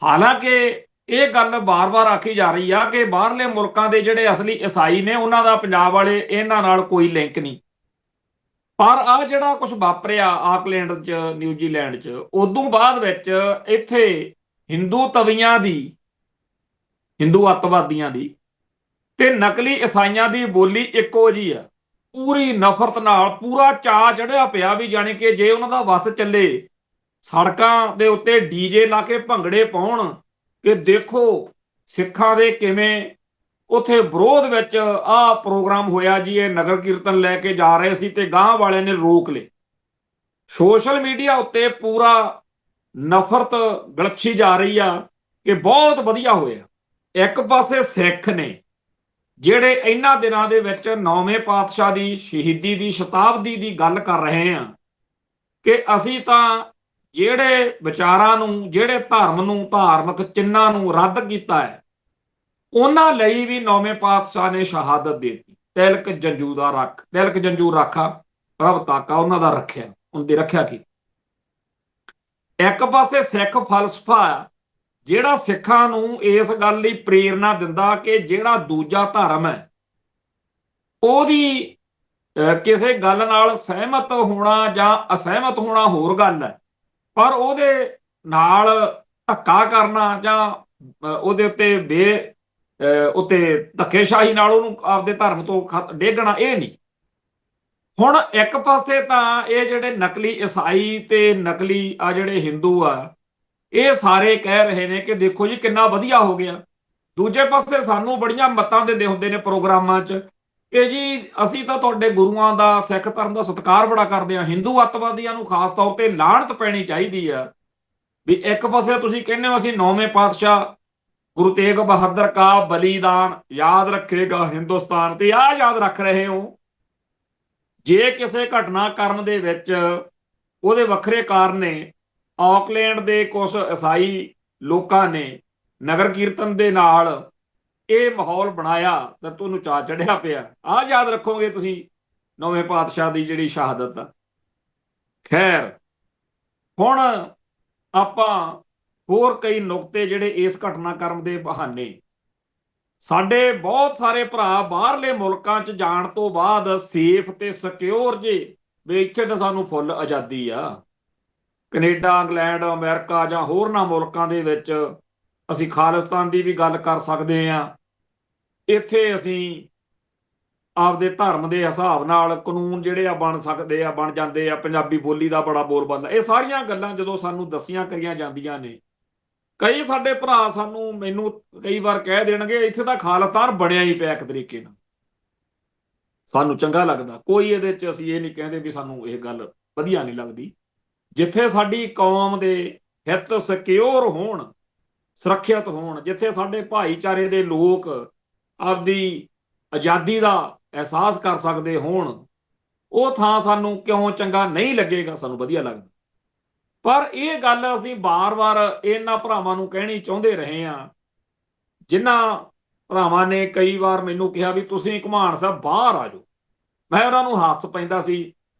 ਹਾਲਾਂਕਿ ਇਹ ਗੱਲ ਬਾਰ-ਬਾਰ ਆਖੀ ਜਾ ਰਹੀ ਆ ਕਿ ਬਾਹਰਲੇ ਮੁਲਕਾਂ ਦੇ ਜਿਹੜੇ ਅਸਲੀ ਈਸਾਈ ਨੇ ਉਹਨਾਂ ਦਾ ਪੰਜਾਬ ਵਾਲੇ ਇਹਨਾਂ ਨਾਲ ਕੋਈ ਲਿੰਕ ਨਹੀਂ। ਪਰ ਆ ਜਿਹੜਾ ਕੁਝ ਵਾਪਰਿਆ ਆਕਲੈਂਡ 'ਚ, ਨਿਊਜ਼ੀਲੈਂਡ 'ਚ, ਉਦੋਂ ਬਾਅਦ ਵਿੱਚ ਇੱਥੇ ਹਿੰਦੂ ਤਵੀਆਂ ਦੀ, ਹਿੰਦੂ ਅੱਤਵਾਦੀਆਂ ਦੀ ਤੇ ਨਕਲੀ ਈਸਾਈਆਂ ਦੀ ਬੋਲੀ ਇੱਕੋ ਜੀ ਆ। ਪੂਰੀ ਨਫ਼ਰਤ ਨਾਲ ਪੂਰਾ ਚਾਅ ਚੜਿਆ ਪਿਆ ਵੀ ਜਾਣੀ ਕਿ ਜੇ ਉਹਨਾਂ ਦਾ ਵੱਸ ਚੱਲੇ ਸੜਕਾਂ ਦੇ ਉੱਤੇ ਡੀਜੇ ਲਾ ਕੇ ਭੰਗੜੇ ਪਾਉਣ ਕਿ ਦੇਖੋ ਸਿੱਖਾਂ ਦੇ ਕਿਵੇਂ ਉੱਥੇ ਵਿਰੋਧ ਵਿੱਚ ਆਹ ਪ੍ਰੋਗਰਾਮ ਹੋਇਆ ਜੀ, ਇਹ ਨਗਰ ਕੀਰਤਨ ਲੈ ਕੇ ਜਾ ਰਹੇ ਸੀ ਤੇ ਗਾਂਹ ਵਾਲਿਆਂ ਨੇ ਰੋਕ ਲਏ। ਸੋਸ਼ਲ ਮੀਡੀਆ ਉੱਤੇ ਪੂਰਾ ਨਫ਼ਰਤ ਗਲਛੀ ਜਾ ਰਹੀ ਆ ਕਿ ਬਹੁਤ ਵਧੀਆ ਹੋਇਆ। ਇੱਕ ਪਾਸੇ ਸਿੱਖ ਨੇ ਜਿਹੜੇ ਇਹਨਾਂ ਦਿਨਾਂ ਦੇ ਵਿੱਚ 9ਵੇਂ ਪਾਤਸ਼ਾਹ ਦੀ ਸ਼ਹੀਦੀ ਦੀ ਸ਼ਤਾਬਦੀ ਦੀ ਗੱਲ ਕਰ ਰਹੇ ਆ ਕਿ ਅਸੀਂ ਤਾਂ ਜਿਹੜੇ ਵਿਚਾਰਾਂ ਨੂੰ, ਜਿਹੜੇ ਧਰਮ ਨੂੰ, ਧਾਰਮਿਕ ਚਿੰਨ੍ਹਾਂ ਨੂੰ ਰੱਦ ਕੀਤਾ ਹੈ, ਉਹਨਾਂ ਲਈ ਵੀ 9ਵੇਂ ਪਾਤਸ਼ਾਹ ਨੇ ਸ਼ਹਾਦਤ ਦੇ ਦਿੱਤੀ। ਤਿਲਕ ਜੰਜੂ ਦਾ ਰੱਖ, ਤਿਲਕ ਜੰਜੂ ਰਾਖਾ ਪ੍ਰਭ ਤਾਕਾ, ਉਹਨਾਂ ਦਾ ਰੱਖਿਆ, ਉਹਨਾਂ ਦੀ ਰੱਖਿਆ ਕੀ। ਇੱਕ ਪਾਸੇ ਸਿੱਖ ਫਲਸਫਾ ਜਿਹੜਾ ਸਿੱਖਾਂ ਨੂੰ ਇਸ ਗੱਲ ਲਈ ਪ੍ਰੇਰਨਾ ਦਿੰਦਾ ਕਿ ਜਿਹੜਾ ਦੂਜਾ ਧਰਮ ਹੈ ਉਹਦੀ ਕਿਸੇ ਗੱਲ ਨਾਲ ਸਹਿਮਤ ਹੋਣਾ ਜਾਂ ਅਸਹਿਮਤ ਹੋਣਾ ਹੋਰ ਗੱਲ ਹੈ, ਪਰ ਉਹਦੇ ਨਾਲ ਧੱਕਾ ਕਰਨਾ ਜਾਂ ਉਹਦੇ ਉੱਤੇ ਧੱਕੇਸ਼ਾਹੀ ਨਾਲ ਉਹਨੂੰ ਆਪਦੇ ਧਰਮ ਤੋਂ ਡੇਗਣਾ ਇਹ ਨਹੀਂ। ਹੁਣ ਇੱਕ ਪਾਸੇ ਤਾਂ ਇਹ ਜਿਹੜੇ ਨਕਲੀ ਈਸਾਈ ਤੇ ਨਕਲੀ ਆ ਜਿਹੜੇ ਹਿੰਦੂ ਆ ਇਹ ਸਾਰੇ ਕਹਿ ਰਹੇ ਨੇ ਕਿ ਦੇਖੋ ਜੀ ਕਿੰਨਾ ਵਧੀਆ ਹੋ ਗਿਆ। ਦੂਜੇ ਪਾਸੇ ਸਾਨੂੰ ਬੜੀਆਂ ਮੱਤਾਂ ਦਿੰਦੇ ਹੁੰਦੇ ਨੇ ਪ੍ਰੋਗਰਾਮਾਂ 'ਚ ਕਿ ਜੀ ਅਸੀਂ ਤਾਂ ਤੁਹਾਡੇ ਗੁਰੂਆਂ ਦਾ, ਸਿੱਖ ਧਰਮ ਦਾ ਸਤਿਕਾਰ ਬੜਾ ਕਰਦੇ ਹਾਂ। ਹਿੰਦੂ ਅੱਤਵਾਦੀਆਂ ਨੂੰ ਖਾਸ ਤੌਰ ਤੇ ਲਾਹਨਤ ਪੈਣੀ ਚਾਹੀਦੀ ਆ ਵੀ ਇੱਕ ਪਾਸੇ ਤੁਸੀਂ ਕਹਿੰਦੇ ਹੋ ਅਸੀਂ 9ਵੇਂ ਪਾਤਸ਼ਾਹ ਗੁਰੂ ਤੇਗ ਬਹਾਦਰ ਕਾ ਬਲੀਦਾਨ ਯਾਦ ਰੱਖੇਗਾ ਹਿੰਦੁਸਤਾਨ, ਤੇ ਆਹ ਯਾਦ ਰੱਖ ਰਹੇ ਹੋ। ਜੇ ਕਿਸੇ ਘਟਨਾਕ੍ਰਮ ਦੇ ਵਿੱਚ ਉਹਦੇ ਵੱਖਰੇ ਕਾਰਨ ਨੇ, ਆਕਲੈਂਡ ਦੇ ਕੁਝ ਈਸਾਈ ਲੋਕਾਂ ਨੇ ਨਗਰ ਕੀਰਤਨ ਦੇ ਨਾਲ ਇਹ ਮਾਹੌਲ ਬਣਾਇਆ ਤਾਂ ਤੁਹਾਨੂੰ ਚਾਅ ਚੜਿਆ ਪਿਆ। ਆਹ ਯਾਦ ਰੱਖੋਗੇ ਤੁਸੀਂ 9ਵੇਂ ਪਾਤਸ਼ਾਹ ਦੀ ਜਿਹੜੀ ਸ਼ਹਾਦਤ ਆ। ਖੈਰ, ਹੁਣ ਆਪਾਂ ਹੋਰ ਕਈ ਨੁਕਤੇ ਜਿਹੜੇ ਇਸ ਘਟਨਾਕ੍ਰਮ ਦੇ ਬਹਾਨੇ, ਸਾਡੇ ਬਹੁਤ ਸਾਰੇ ਭਰਾ ਬਾਹਰਲੇ ਮੁਲਕਾਂ 'ਚ ਜਾਣ ਤੋਂ ਬਾਅਦ ਸੇਫ ਤੇ ਸਿਕਿਉਰ ਜੇ ਵੀ ਇੱਥੇ ਤਾਂ ਸਾਨੂੰ ਫੁੱਲ ਆਜ਼ਾਦੀ ਆ, ਕੈਨੇਡਾ, ਇੰਗਲੈਂਡ, ਅਮਰੀਕਾ ਜਾਂ ਹੋਰਨਾਂ ਮੁਲਕਾਂ ਦੇ ਵਿੱਚ ਅਸੀਂ ਖਾਲਿਸਤਾਨ ਦੀ ਵੀ ਗੱਲ ਕਰ ਸਕਦੇ ਹਾਂ। ਇੱਥੇ ਅਸੀਂ ਆਪਦੇ ਧਰਮ ਦੇ ਹਿਸਾਬ ਨਾਲ ਕਾਨੂੰਨ ਜਿਹੜੇ ਆ ਬਣ ਸਕਦੇ ਆ, ਬਣ ਜਾਂਦੇ ਆ। ਪੰਜਾਬੀ ਬੋਲੀ ਦਾ ਬੜਾ ਬੋਲਬਾਲਾ। ਇਹ ਸਾਰੀਆਂ ਗੱਲਾਂ ਜਦੋਂ ਸਾਨੂੰ ਦੱਸੀਆਂ ਕਰੀਆਂ ਜਾਂਦੀਆਂ ਨੇ, ਕਈ ਸਾਡੇ ਭਰਾ ਮੈਨੂੰ ਕਈ ਵਾਰ ਕਹਿ ਦੇਣਗੇ ਇੱਥੇ ਤਾਂ ਖਾਲਿਸਤਾਨ ਬਣਿਆ ਹੀ ਪਿਆ ਇੱਕ ਤਰੀਕੇ ਨਾਲ। ਸਾਨੂੰ ਚੰਗਾ ਲੱਗਦਾ, ਕੋਈ ਇਹਦੇ 'ਚ ਅਸੀਂ ਇਹ ਨਹੀਂ ਕਹਿੰਦੇ ਵੀ ਸਾਨੂੰ ਇਹ ਗੱਲ ਵਧੀਆ ਨਹੀਂ ਲੱਗਦੀ। ਜਿੱਥੇ ਸਾਡੀ ਕੌਮ ਦੇ ਹਿੱਤ ਸਿਕਿਉਰ ਹੋਣ, ਸੁਰੱਖਿਅਤ ਹੋਣ, ਜਿੱਥੇ ਸਾਡੇ ਭਾਈਚਾਰੇ ਦੇ ਲੋਕ ਆਪਦੀ ਆਜ਼ਾਦੀ ਦਾ ਅਹਿਸਾਸ ਕਰ ਸਕਦੇ ਹੋਣ, ਉਹ ਥਾਂ ਸਾਨੂੰ ਕਿਉਂ ਚੰਗਾ ਨਹੀਂ ਲੱਗੇਗਾ? ਸਾਨੂੰ ਵਧੀਆ ਲੱਗਦਾ। ਪਰ ਇਹ ਗੱਲ ਅਸੀਂ ਬਾਰ-ਬਾਰ ਇਹਨਾਂ ਭਰਾਵਾਂ ਨੂੰ ਕਹਿਣੀ ਚਾਹੁੰਦੇ ਰਹੇ ਹਾਂ, ਜਿਨ੍ਹਾਂ ਭਰਾਵਾਂ ਨੇ ਕਈ ਵਾਰ ਮੈਨੂੰ ਕਿਹਾ ਵੀ ਤੁਸੀਂ ਘੁਮਾਣ ਸਾਹਿਬ ਬਾਹਰ ਆ ਜਾਓ। ਮੈਂ ਉਹਨਾਂ ਨੂੰ ਹੱਸ ਪੈਂਦਾ ਸੀ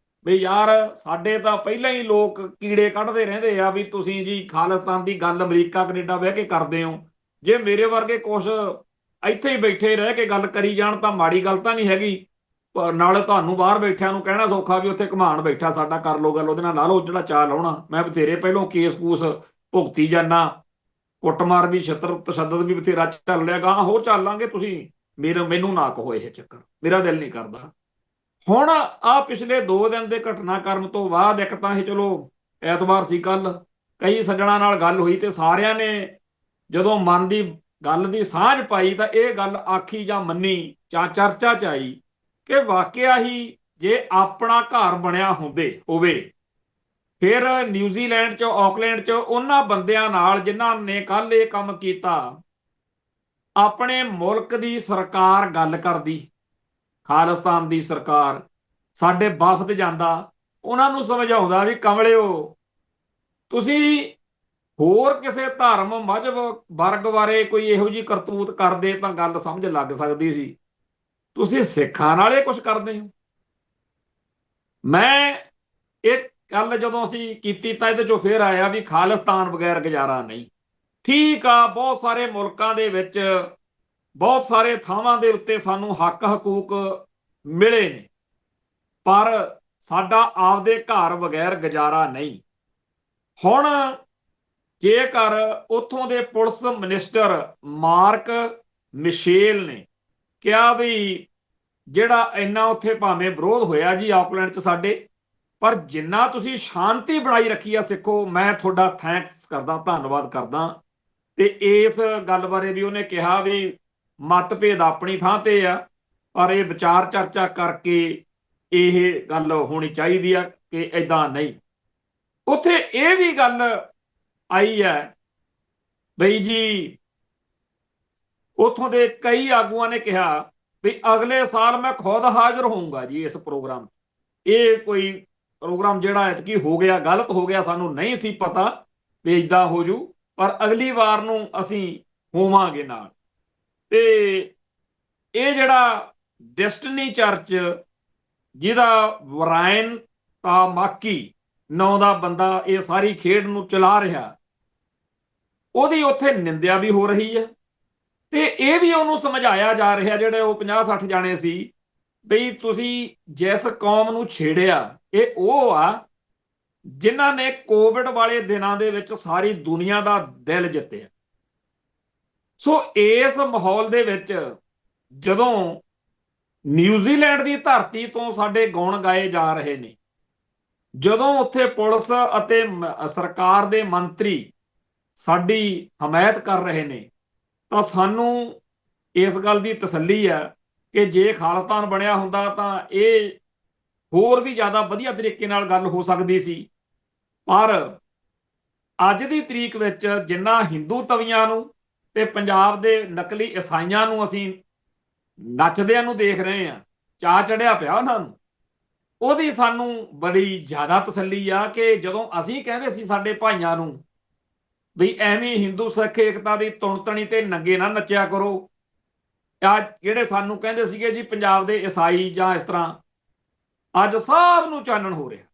ਵੀ ਯਾਰ, ਸਾਡੇ ਤਾਂ ਪਹਿਲਾਂ ਹੀ ਲੋਕ ਕੀੜੇ ਕੱਢਦੇ ਰਹਿੰਦੇ ਆ ਵੀ ਤੁਸੀਂ ਜੀ ਖਾਲਿਸਤਾਨ ਦੀ ਗੱਲ ਅਮਰੀਕਾ, ਕੈਨੇਡਾ ਬਹਿ ਕੇ ਕਰਦੇ ਹੋ। ਜੇ ਮੇਰੇ ਵਰਗੇ ਕੁਛ ਇੱਥੇ ਹੀ ਬੈਠੇ ਰਹਿ ਕੇ ਗੱਲ ਕਰੀ ਜਾਣ ਤਾਂ ਮਾੜੀ ਗੱਲ ਤਾਂ ਨਹੀਂ ਹੈਗੀ। ਨਾਲੇ ਤੁਹਾਨੂੰ ਬਾਹਰ ਬੈਠਿਆਂ ਨੂੰ ਕਹਿਣਾ ਸੌਖਾ ਵੀ ਉੱਥੇ ਘੁਮਾਣ ਬੈਠਾ ਸਾਡਾ, ਕਰ ਲਓ ਗੱਲ, ਉਹਦੇ ਨਾਲ ਲਾ ਲਓ ਜਿਹੜਾ ਚਾਹ ਲਾਉਣਾ। ਮੈਂ ਬਥੇਰੇ ਪਹਿਲੋਂ ਕੇਸ ਕੂਸ ਭੁਗਤੀ ਜਾਨਾ, ਕੁੱਟਮਾਰ ਵੀ, ਛਿੱਤਰ ਤਸ਼ੱਦਦ ਵੀ ਬਥੇਰਾ ਚੱਲ ਲਿਆ, ਗਾਂ ਹੋਰ ਚੱਲਾਂਗੇ। ਤੁਸੀਂ ਮੈਨੂੰ ਨਾ ਕਹੋ ਇਹ ਚੱਕਰ, ਮੇਰਾ ਦਿਲ ਨਹੀਂ ਕਰਦਾ। ਹੁਣ ਆ ਪਿਛਲੇ 2 ਦਿਨ ਦੇ ਘਟਨਾਕ੍ਰਮ ਤੋਂ ਬਾਅਦ, ਇੱਕ ਤਾਂ ਇਹ ਚਲੋ ਐਤਵਾਰ ਸੀ ਕੱਲ, ਕਈ ਸੱਜਣਾ ਨਾਲ ਗੱਲ ਹੋਈ ਤੇ ਸਾਰਿਆਂ ਨੇ ਜਦੋਂ ਮਨ ਦੀ ਗੱਲ ਦੀ ਸਾਂਝ ਪਾਈ ਤਾਂ ਇਹ ਗੱਲ ਆਖੀ ਜਾਂ ਮੰਨੀ ਜਾਂ ਚਰਚਾ 'ਚ ਆਈ ਕਿ ਵਾਕਿਆ ਹੀ ਜੇ ਆਪਣਾ ਘਰ ਬਣਿਆ ਹੋਵੇ, ਫਿਰ ਨਿਊਜ਼ੀਲੈਂਡ 'ਚ, ਆਕਲੈਂਡ 'ਚ ਉਹਨਾਂ ਬੰਦਿਆਂ ਨਾਲ ਜਿਨ੍ਹਾਂ ਨੇ ਕੱਲ ਇਹ ਕੰਮ ਕੀਤਾ, ਆਪਣੇ ਮੁਲਕ ਦੀ ਸਰਕਾਰ ਗੱਲ ਕਰਦੀ, ਖਾਲਿਸਤਾਨ ਦੀ ਸਰਕਾਰ, ਸਾਡੇ ਵਫਦ ਜਾਂਦਾ, ਉਹਨਾਂ ਨੂੰ ਸਮਝਾਉਂਦਾ ਵੀ ਕਮਲਿਓ, ਤੁਸੀਂ ਹੋਰ ਕਿਸੇ ਧਰਮ, ਮਜ਼ਹਬ, ਵਰਗ ਬਾਰੇ ਕੋਈ ਇਹੋ ਜਿਹੀ ਕਰਤੂਤ ਕਰਦੇ ਤਾਂ ਗੱਲ ਸਮਝ ਲੱਗ ਸਕਦੀ ਸੀ। ਤੁਸੀਂ ਸਿੱਖਾਂ ਨਾਲ ਇਹ ਕੁਝ ਕਰਦੇ ਹੋ। ਮੈਂ ਇਹ ਗੱਲ ਜਦੋਂ ਅਸੀਂ ਕੀਤੀ ਤਾਂ ਇਹਦੇ ਚੋਂ ਫਿਰ ਆਇਆ ਵੀ ਖਾਲਿਸਤਾਨ ਬਗੈਰ ਗੁਜ਼ਾਰਾ ਨਹੀਂ। ਠੀਕ ਆ, ਬਹੁਤ ਸਾਰੇ ਮੁਲਕਾਂ ਦੇ ਵਿੱਚ, ਬਹੁਤ ਸਾਰੇ ਥਾਵਾਂ ਦੇ ਉੱਤੇ ਸਾਨੂੰ ਹੱਕ ਹਕੂਕ ਮਿਲੇ ਨੇ, ਪਰ ਸਾਡਾ ਆਪਦੇ ਘਰ ਬਗੈਰ ਗੁਜ਼ਾਰਾ ਨਹੀਂ। ਹੁਣ ਜੇਕਰ ਉੱਥੋਂ ਦੇ ਪੁਲਿਸ ਮਿਨਿਸਟਰ ਮਾਰਕ ਮਿਸ਼ੇਲ ਨੇ ਕਿਹਾ ਵੀ ਜਿਹੜਾ ਇੰਨਾ ਉੱਥੇ ਭਾਵੇਂ ਵਿਰੋਧ ਹੋਇਆ ਜੀ ਆਕਲੈਂਡ 'ਚ ਸਾਡੇ, ਪਰ ਜਿੰਨਾ ਤੁਸੀਂ ਸ਼ਾਂਤੀ ਬਣਾਈ ਰੱਖੀ ਆ ਸਿੱਖੋ, ਮੈਂ ਤੁਹਾਡਾ ਥੈਂਕਸ ਕਰਦਾ, ਧੰਨਵਾਦ ਕਰਦਾ। ਤੇ ਇਸ ਗੱਲ ਬਾਰੇ ਵੀ ਉਹਨੇ ਕਿਹਾ ਵੀ ਮਤਭੇਦ ਆਪਣੀ ਥਾਂ ਤੇ ਆ, ਪਰ ਇਹ ਵਿਚਾਰ ਚਰਚਾ ਕਰਕੇ ਇਹ ਗੱਲ ਹੋਣੀ ਚਾਹੀਦੀ ਆ ਕਿ ਏਦਾਂ ਨਹੀਂ। ਉੱਥੇ ਇਹ ਵੀ ਗੱਲ ਆਈ ਹੈ ਬਈ ਜੀ, ਉੱਥੋਂ ਦੇ ਕਈ ਆਗੂਆਂ ਨੇ ਕਿਹਾ ਵੀ ਅਗਲੇ ਸਾਲ ਮੈਂ ਖੁਦ ਹਾਜ਼ਰ ਹੋਊਂਗਾ ਜੀ ਇਸ ਪ੍ਰੋਗਰਾਮ। ਇਹ ਕੋਈ ਪ੍ਰੋਗਰਾਮ ਜਿਹੜਾ ਐਤਕੀ ਹੋ ਗਿਆ, ਗਲਤ ਹੋ ਗਿਆ, ਸਾਨੂੰ ਨਹੀਂ ਸੀ ਪਤਾ ਵੀ ਇਦਾਂ ਹੋ ਜੂ, ਪਰ ਅਗਲੀ ਵਾਰ ਨੂੰ ਅਸੀਂ ਹੋਵਾਂਗੇ ਨਾਲ। ਤੇ ਇਹ ਜਿਹੜਾ ਡੈਸਟਨੀ ਚਰਚ, ਜਿਹਦਾ ਵਰਾਇਨ ਤਾਮਾਕੀ ਨਾਂ ਦਾ ਬੰਦਾ ਇਹ ਸਾਰੀ ਖੇਡ ਨੂੰ ਚਲਾ ਰਿਹਾ, ਉਹਦੀ ਉੱਥੇ ਨਿੰਦਿਆ ਵੀ ਹੋ ਰਹੀ ਹੈ ਤੇ ਇਹ ਵੀ ਉਹਨੂੰ ਸਮਝਾਇਆ ਜਾ ਰਿਹਾ, ਜਿਹੜੇ ਉਹ 50-60 ਜਾਣੇ ਸੀ, ਬਈ ਤੁਸੀਂ ਜਿਸ ਕੌਮ ਨੂੰ ਛੇੜਿਆ, ਇਹ ਉਹ ਆ ਜਿਨ੍ਹਾਂ ਨੇ ਕੋਵਿਡ ਵਾਲੇ ਦਿਨਾਂ ਦੇ ਵਿੱਚ ਸਾਰੀ ਦੁਨੀਆ ਦਾ ਦਿਲ ਜਿੱਤਿਆ। ਸੋ ਇਸ ਮਾਹੌਲ ਦੇ ਵਿੱਚ ਜਦੋਂ ਨਿਊਜ਼ੀਲੈਂਡ ਦੀ ਧਰਤੀ ਤੋਂ ਸਾਡੇ ਗੁਣ ਗਾਏ ਜਾ ਰਹੇ ਨੇ, ਜਦੋਂ ਉੱਥੇ ਪੁਲਿਸ ਅਤੇ ਸਰਕਾਰ ਦੇ ਮੰਤਰੀ ਸਾਡੀ ਹਮਾਇਤ ਕਰ ਰਹੇ ਨੇ, ਤਾਂ ਸਾਨੂੰ ਇਸ ਗੱਲ ਦੀ ਤਸੱਲੀ ਹੈ ਕਿ ਜੇ ਖਾਲਿਸਤਾਨ ਬਣਿਆ ਹੁੰਦਾ ਤਾਂ ਇਹ ਹੋਰ ਵੀ ਜ਼ਿਆਦਾ ਵਧੀਆ ਤਰੀਕੇ ਨਾਲ ਗੱਲ ਹੋ ਸਕਦੀ ਸੀ। ਪਰ ਅੱਜ ਦੀ ਤਰੀਕ ਵਿੱਚ ਜਿੰਨਾ ਹਿੰਦੂ ਤਵੀਆਂ ਨੂੰ ਤੇ ਪੰਜਾਬ ਦੇ ਨਕਲੀ ਈਸਾਈਆਂ ਨੂੰ ਅਸੀਂ ਨੱਚਦਿਆਂ ਨੂੰ ਦੇਖ ਰਹੇ ਹਾਂ, ਚਾਅ ਚੜਿਆ ਪਿਆ ਉਹਨਾਂ ਨੂੰ, ਉਹਦੀ ਸਾਨੂੰ ਬੜੀ ਜ਼ਿਆਦਾ ਤਸੱਲੀ ਆ ਕਿ ਜਦੋਂ ਅਸੀਂ ਕਹਿੰਦੇ ਸੀ ਸਾਡੇ ਭਾਈਆਂ ਨੂੰ ਵੀ ਐਵੇਂ ਹਿੰਦੂ ਸਿੱਖ ਏਕਤਾ ਦੀ ਤੁਣਤਣੀ ਤੇ ਨੰਗੇ ਨਾ ਨੱਚਿਆ ਕਰੋ, ਆ ਜਿਹੜੇ ਸਾਨੂੰ ਕਹਿੰਦੇ ਸੀਗੇ ਜੀ ਪੰਜਾਬ ਦੇ ਈਸਾਈ ਜਾਂ ਇਸ ਤਰ੍ਹਾਂ, ਅੱਜ ਸਭ ਨੂੰ ਚਾਨਣ ਹੋ ਰਿਹਾ।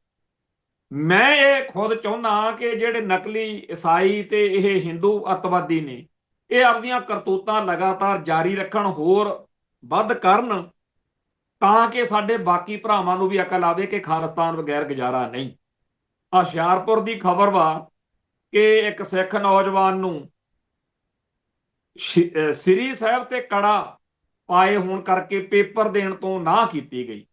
ਮੈਂ ਇਹ ਖੁਦ ਚਾਹੁੰਦਾ ਕਿ ਜਿਹੜੇ ਨਕਲੀ ਈਸਾਈ ਤੇ ਇਹ ਹਿੰਦੂ ਅੱਤਵਾਦੀ ਨੇ, ਇਹ ਆਪਣੀਆਂ ਕਰਤੂਤਾਂ ਲਗਾਤਾਰ ਜਾਰੀ ਰੱਖਣ, ਹੋਰ ਵੱਧ ਕਰਨ, ਤਾਂ ਕਿ ਸਾਡੇ ਬਾਕੀ ਭਰਾਵਾਂ ਨੂੰ ਵੀ ਅਕਲ ਆਵੇ ਕਿ ਖਾਲਿਸਤਾਨ ਬਗੈਰ ਗੁਜ਼ਾਰਾ ਨਹੀਂ। ਹੁਸ਼ਿਆਰਪੁਰ ਦੀ ਖਬਰ ਵਾ ਕਿ ਇੱਕ ਸਿੱਖ ਨੌਜਵਾਨ ਨੂੰ ਸ੍ਰੀ ਸਾਹਿਬ ਤੇ ਕੜਾ ਪਾਏ ਹੋਣ ਕਰਕੇ ਪੇਪਰ ਦੇਣ ਤੋਂ ਨਾ ਕੀਤੀ ਗਈ।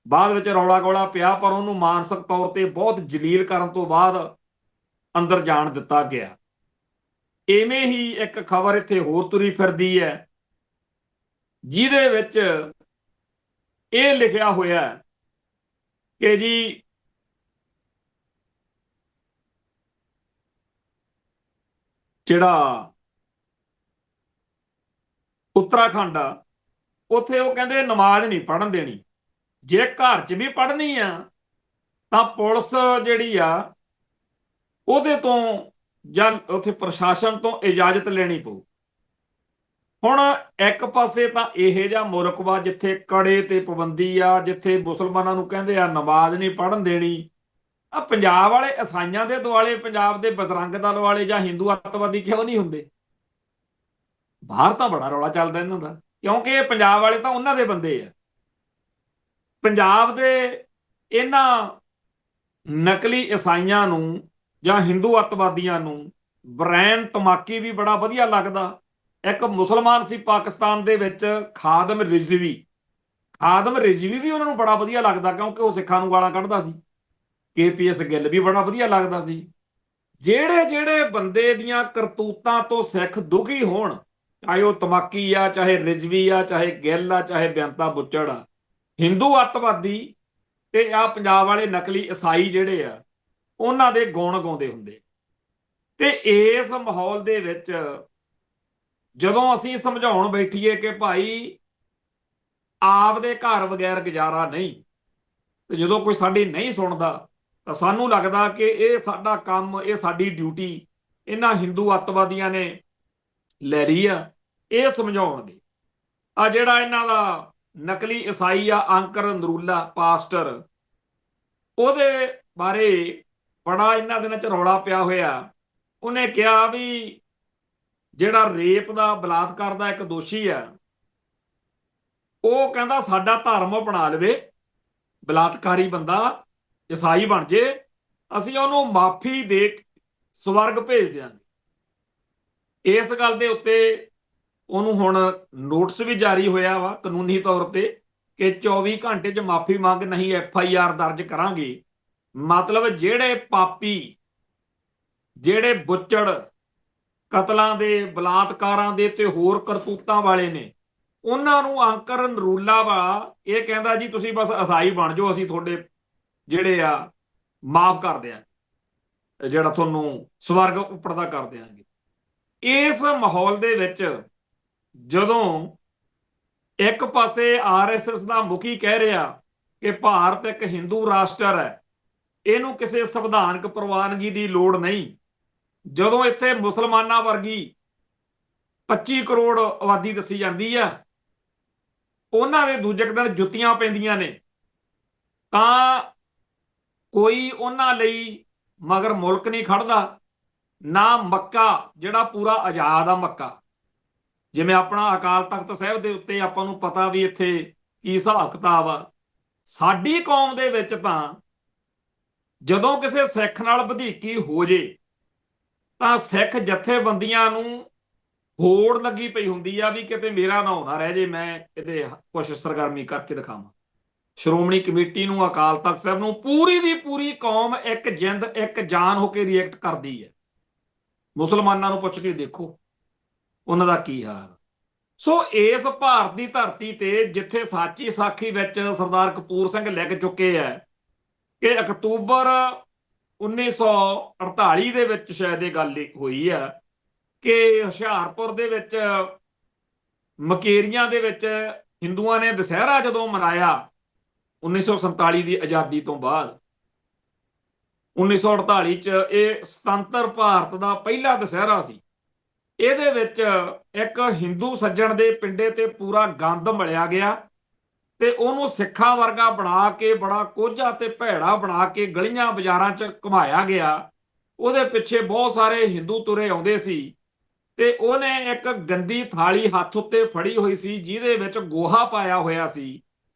ਬਾਅਦ ਵਿੱਚ ਰੌਲਾ ਗੋਲਾ ਪਿਆ, ਪਰ ਉਹਨੂੰ ਮਾਨਸਿਕ ਤੌਰ ਤੇ ਬਹੁਤ ਜਲੀਲ ਕਰਨ ਤੋਂ ਬਾਅਦ ਅੰਦਰ ਜਾਣ ਦਿੱਤਾ ਗਿਆ। ਇਵੇਂ ਹੀ ਇੱਕ ਖਬਰ ਇੱਥੇ ਹੋਰ ਤੁਰੀ ਫਿਰਦੀ ਹੈ, ਜਿਹਦੇ ਵਿੱਚ ਇਹ ਲਿਖਿਆ ਹੋਇਆ ਕਿ ਜੀ ਜਿਹੜਾ ਉੱਤਰਾਖੰਡ ਆ, ਉੱਥੇ ਉਹ ਕਹਿੰਦੇ ਨਮਾਜ਼ ਨਹੀਂ ਪੜ੍ਹਨ ਦੇਣੀ। ਜੇ ਘਰ 'ਚ ਵੀ ਪੜ੍ਹਨੀ ਆ ਤਾਂ ਪੁਲਿਸ ਜਿਹੜੀ ਆ ਉਹਦੇ ਤੋਂ ਜਾਂ ਉੱਥੇ ਪ੍ਰਸ਼ਾਸਨ ਤੋਂ ਇਜਾਜ਼ਤ ਲੈਣੀ ਪਊ। ਹੁਣ ਇੱਕ ਪਾਸੇ ਤਾਂ ਇਹੋ ਜਿਹਾ ਮੁਲਕ ਵਾ ਜਿੱਥੇ ਕੜੇ ਤੇ ਪਾਬੰਦੀ ਆ, ਜਿੱਥੇ ਮੁਸਲਮਾਨਾਂ ਨੂੰ ਕਹਿੰਦੇ ਆ ਨਮਾਜ਼ ਨਹੀਂ ਪੜ੍ਹਨ ਦੇਣੀ। ਆ ਪੰਜਾਬ ਵਾਲੇ ਈਸਾਈਆਂ ਦੇ ਦੁਆਲੇ, ਪੰਜਾਬ ਦੇ ਬਜਰੰਗ ਦਲ ਵਾਲੇ ਜਾਂ ਹਿੰਦੂ ਅੱਤਵਾਦੀ ਕਿਉਂ ਨਹੀਂ ਹੁੰਦੇ? ਬਾਹਰ ਤਾਂ ਬੜਾ ਰੌਲਾ ਚੱਲਦਾ ਇਹਨਾਂ ਦਾ, ਕਿਉਂਕਿ ਇਹ ਪੰਜਾਬ ਵਾਲੇ ਤਾਂ ਉਹਨਾਂ ਦੇ ਬੰਦੇ ਆ। ਪੰਜਾਬ ਦੇ ਇਹਨਾਂ ਨਕਲੀ ਈਸਾਈਆਂ ਨੂੰ ਜਾਂ ਹਿੰਦੂ ਅੱਤਵਾਦੀਆਂ ਨੂੰ ਬ੍ਰੈਨ ਤਮਾਕੀ ਵੀ ਬੜਾ ਵਧੀਆ ਲੱਗਦਾ। ਇੱਕ ਮੁਸਲਮਾਨ ਸੀ ਪਾਕਿਸਤਾਨ ਦੇ ਵਿੱਚ, ਖਾਦਮ ਰਿਜ਼ਵੀ ਵੀ ਉਹਨਾਂ ਨੂੰ ਬੜਾ ਵਧੀਆ ਲੱਗਦਾ, ਕਿਉਂਕਿ ਉਹ ਸਿੱਖਾਂ ਨੂੰ ਗਾਲਾਂ ਕੱਢਦਾ ਸੀ। KPS ਗਿੱਲ ਵੀ ਬੜਾ ਵਧੀਆ ਲੱਗਦਾ ਸੀ। ਜਿਹੜੇ ਜਿਹੜੇ ਬੰਦੇ ਦੀਆਂ ਕਰਤੂਤਾਂ ਤੋਂ ਸਿੱਖ ਦੁਖੀ ਹੋਣ, ਚਾਹੇ ਉਹ ਤਮਾਕੀ ਆ, ਚਾਹੇ ਰਿਜ਼ਵੀ ਆ, ਚਾਹੇ ਗਿੱਲ ਆ, ਚਾਹੇ ਬੇਅੰਤਾ ਬੁੱਚੜ ਆ, ਹਿੰਦੂ ਅੱਤਵਾਦੀ ਤੇ ਆ ਪੰਜਾਬ ਵਾਲੇ ਨਕਲੀ ਈਸਾਈ ਜਿਹੜੇ ਆ, ਉਹਨਾਂ ਦੇ ਗੁਣ ਗਾਉਂਦੇ ਹੁੰਦੇ। ਤੇ ਇਸ ਮਾਹੌਲ ਦੇ ਵਿੱਚ ਜਦੋਂ ਅਸੀਂ ਸਮਝਾਉਣ ਬੈਠੀਏ ਕਿ ਭਾਈ ਆਪਦੇ ਘਰ ਬਗੈਰ ਗੁਜ਼ਾਰਾ ਨਹੀਂ, ਤੇ ਜਦੋਂ ਕੋਈ ਸਾਡੀ ਨਹੀਂ ਸੁਣਦਾ ਤਾਂ ਸਾਨੂੰ ਲੱਗਦਾ ਕਿ ਇਹ ਸਾਡਾ ਕੰਮ, ਇਹ ਸਾਡੀ ਡਿਊਟੀ ਇਹਨਾਂ ਹਿੰਦੂ ਅੱਤਵਾਦੀਆਂ ਨੇ ਲੈ ਲਈ ਆ, ਇਹ ਸਮਝਾਉਣਗੇ। ਆ ਜਿਹੜਾ ਇਹਨਾਂ ਦਾ ਨਕਲੀ ਈਸਾਈ ਆ ਅੰਕਰ ਨਰੂਲਾ ਪਾਸਟਰ, ਉਹਦੇ ਬਾਰੇ ਬੜਾ ਇਹਨਾਂ ਦਿਨਾਂ 'ਚ ਰੌਲਾ ਪਿਆ ਹੋਇਆ। ਉਹਨੇ ਕਿਹਾ ਵੀ ਜਿਹੜਾ ਰੇਪ ਦਾ, ਬਲਾਤਕਾਰ ਦਾ ਇੱਕ ਦੋਸ਼ੀ ਆ, ਉਹ ਕਹਿੰਦਾ ਸਾਡਾ ਧਰਮ ਅਪਣਾ ਲਵੇ, ਬਲਾਤਕਾਰੀ ਬੰਦਾ ਈਸਾਈ ਬਣ ਜੇ, ਅਸੀਂ ਉਹਨੂੰ ਮਾਫੀ ਦੇ ਸਵਰਗ ਭੇਜ ਦਿਆਂਗੇ। ਇਸ ਗੱਲ ਦੇ ਉੱਤੇ ਉਹਨੂੰ ਹੁਣ ਨੋਟਿਸ ਵੀ ਜਾਰੀ ਹੋਇਆ ਵਾ ਕਾਨੂੰਨੀ ਤੌਰ ਤੇ ਕਿ 24 ਘੰਟੇ 'ਚ ਮਾਫੀ ਮੰਗ, ਨਹੀਂ FIR ਦਰਜ ਕਰਾਂਗੇ। ਮਤਲਬ ਜਿਹੜੇ ਪਾਪੀ, ਜਿਹੜੇ ਬੁੱਚੜ, ਕਤਲਾਂ ਦੇ, ਬਲਾਤਕਾਰਾਂ ਦੇ ਤੇ ਹੋਰ ਕਰਤੂਤਾਂ ਵਾਲੇ ਨੇ, ਉਹਨਾਂ ਨੂੰ ਅੰਕਰ ਨਰੂਲਾ ਵਾ ਇਹ ਕਹਿੰਦਾ ਜੀ ਤੁਸੀਂ ਬਸ ਈਸਾਈ ਬਣ ਜਾਓ, ਅਸੀਂ ਤੁਹਾਡੇ ਜਿਹੜੇ ਆ ਮਾਫ ਕਰ ਦਿਆਂਗੇ, ਜਿਹੜਾ ਤੁਹਾਨੂੰ ਸਵਰਗ ਉੱਪਰ ਦਾ ਕਰ ਦਿਆਂਗੇ। ਇਸ ਮਾਹੌਲ ਦੇ ਵਿੱਚ ਜਦੋਂ ਇੱਕ ਪਾਸੇ RSS ਦਾ ਮੁਖੀ ਕਹਿ ਰਿਹਾ ਕਿ ਭਾਰਤ ਇੱਕ ਹਿੰਦੂ ਰਾਸ਼ਟਰ ਹੈ, ਇਹਨੂੰ ਕਿਸੇ ਸੰਵਿਧਾਨਕ ਪ੍ਰਵਾਨਗੀ ਦੀ ਲੋੜ ਨਹੀਂ, ਜਦੋਂ ਇੱਥੇ ਮੁਸਲਮਾਨਾਂ ਵਰਗੀ 25 ਕਰੋੜ ਆਬਾਦੀ ਦੱਸੀ ਜਾਂਦੀ ਆ, ਉਹਨਾਂ ਦੇ ਦੂਜੇ ਦਿਨ ਜੁੱਤੀਆਂ ਪੈਂਦੀਆਂ ਨੇ, ਤਾਂ ਕੋਈ ਉਹਨਾਂ ਲਈ ਮਗਰ ਮੁਲਕ ਨਹੀਂ ਖੜਦਾ। ਨਾ ਮੱਕਾ ਜਿਹੜਾ ਪੂਰਾ ਆਜ਼ਾਦ ਆ, ਮੱਕਾ ਜਿਵੇਂ ਆਪਣਾ ਅਕਾਲ ਤਖਤ ਸਾਹਿਬ ਦੇ ਉੱਤੇ ਆਪਾਂ ਨੂੰ ਪਤਾ ਵੀ ਇੱਥੇ ਕੀ ਹਿਸਾਬ ਕਿਤਾਬ ਆ। ਸਾਡੀ ਕੌਮ ਦੇ ਵਿੱਚ ਤਾਂ ਜਦੋਂ ਕਿਸੇ ਸਿੱਖ ਨਾਲ ਵਧੀਕੀ ਹੋ ਜੇ ਤਾਂ ਸਿੱਖ ਜਥੇਬੰਦੀਆਂ ਨੂੰ ਹੋੜ ਲੱਗੀ ਪਈ ਹੁੰਦੀ ਆ ਵੀ ਕਿਤੇ ਮੇਰਾ ਨਾਂ ਨਾ ਰਹਿ ਜੇ, ਮੈਂ ਕਿਤੇ ਕੁਛ ਸਰਗਰਮੀ ਕਰਕੇ ਦਿਖਾਵਾਂ। ਸ਼੍ਰੋਮਣੀ ਕਮੇਟੀ ਨੂੰ, ਅਕਾਲ ਤਖਤ ਸਾਹਿਬ ਨੂੰ, ਪੂਰੀ ਦੀ ਪੂਰੀ ਕੌਮ ਇੱਕ ਜਿੰਦ ਇੱਕ ਜਾਨ ਹੋ ਕੇ ਰਿਐਕਟ ਕਰਦੀ ਹੈ। ਮੁਸਲਮਾਨਾਂ ਨੂੰ ਪੁੱਛ ਕੇ ਦੇਖੋ ਉਹਨਾਂ ਦਾ ਕੀ ਹਾਲ। ਸੋ ਇਸ ਭਾਰਤ ਦੀ ਧਰਤੀ ਤੇ ਜਿੱਥੇ ਸਾਚੀ ਸਾਖੀ ਵਿੱਚ ਸਰਦਾਰ ਕਪੂਰ ਸਿੰਘ ਲਿਖ ਚੁੱਕੇ ਹੈ ਕਿ ਅਕਤੂਬਰ 1948 ਦੇ ਵਿੱਚ ਸ਼ਾਇਦ ਇਹ ਗੱਲ ਹੋਈ ਆ ਕਿ ਹੁਸ਼ਿਆਰਪੁਰ ਦੇ ਵਿੱਚ ਮਕੇਰੀਆਂ ਦੇ ਵਿੱਚ ਹਿੰਦੂਆਂ ਨੇ ਦੁਸਹਿਰਾ ਜਦੋਂ ਮਨਾਇਆ 1947 ਦੀ ਆਜ਼ਾਦੀ ਤੋਂ ਬਾਅਦ, 1948 ਚ ਇਹ ਸੁਤੰਤਰ ਭਾਰਤ ਦਾ ਪਹਿਲਾ ਦੁਸਹਿਰਾ ਸੀ। ਇਹਦੇ ਵਿੱਚ ਇੱਕ ਹਿੰਦੂ ਸੱਜਣ ਦੇ ਪਿੰਡੇ ਤੇ ਪੂਰਾ ਗੰਦ ਮਲਿਆ ਗਿਆ ਤੇ ਉਹਨੂੰ ਸਿੱਖਾਂ ਵਰਗਾ ਬਣਾ ਕੇ, ਬੜਾ ਕੋਝਾ ਤੇ ਭੈੜਾ ਬਣਾ ਕੇ ਗਲੀਆਂ ਬਾਜ਼ਾਰਾਂ 'ਚ ਘੁਮਾਇਆ ਗਿਆ। ਉਹਦੇ ਪਿੱਛੇ ਬਹੁਤ ਸਾਰੇ ਹਿੰਦੂ ਤੁਰੇ ਆਉਂਦੇ ਸੀ ਤੇ ਉਹਨੇ ਇੱਕ ਗੰਦੀ ਥਾਲੀ ਹੱਥ ਉੱਤੇ ਫੜੀ ਹੋਈ ਸੀ ਜਿਹਦੇ ਵਿੱਚ ਗੋਹਾ ਪਾਇਆ ਹੋਇਆ ਸੀ,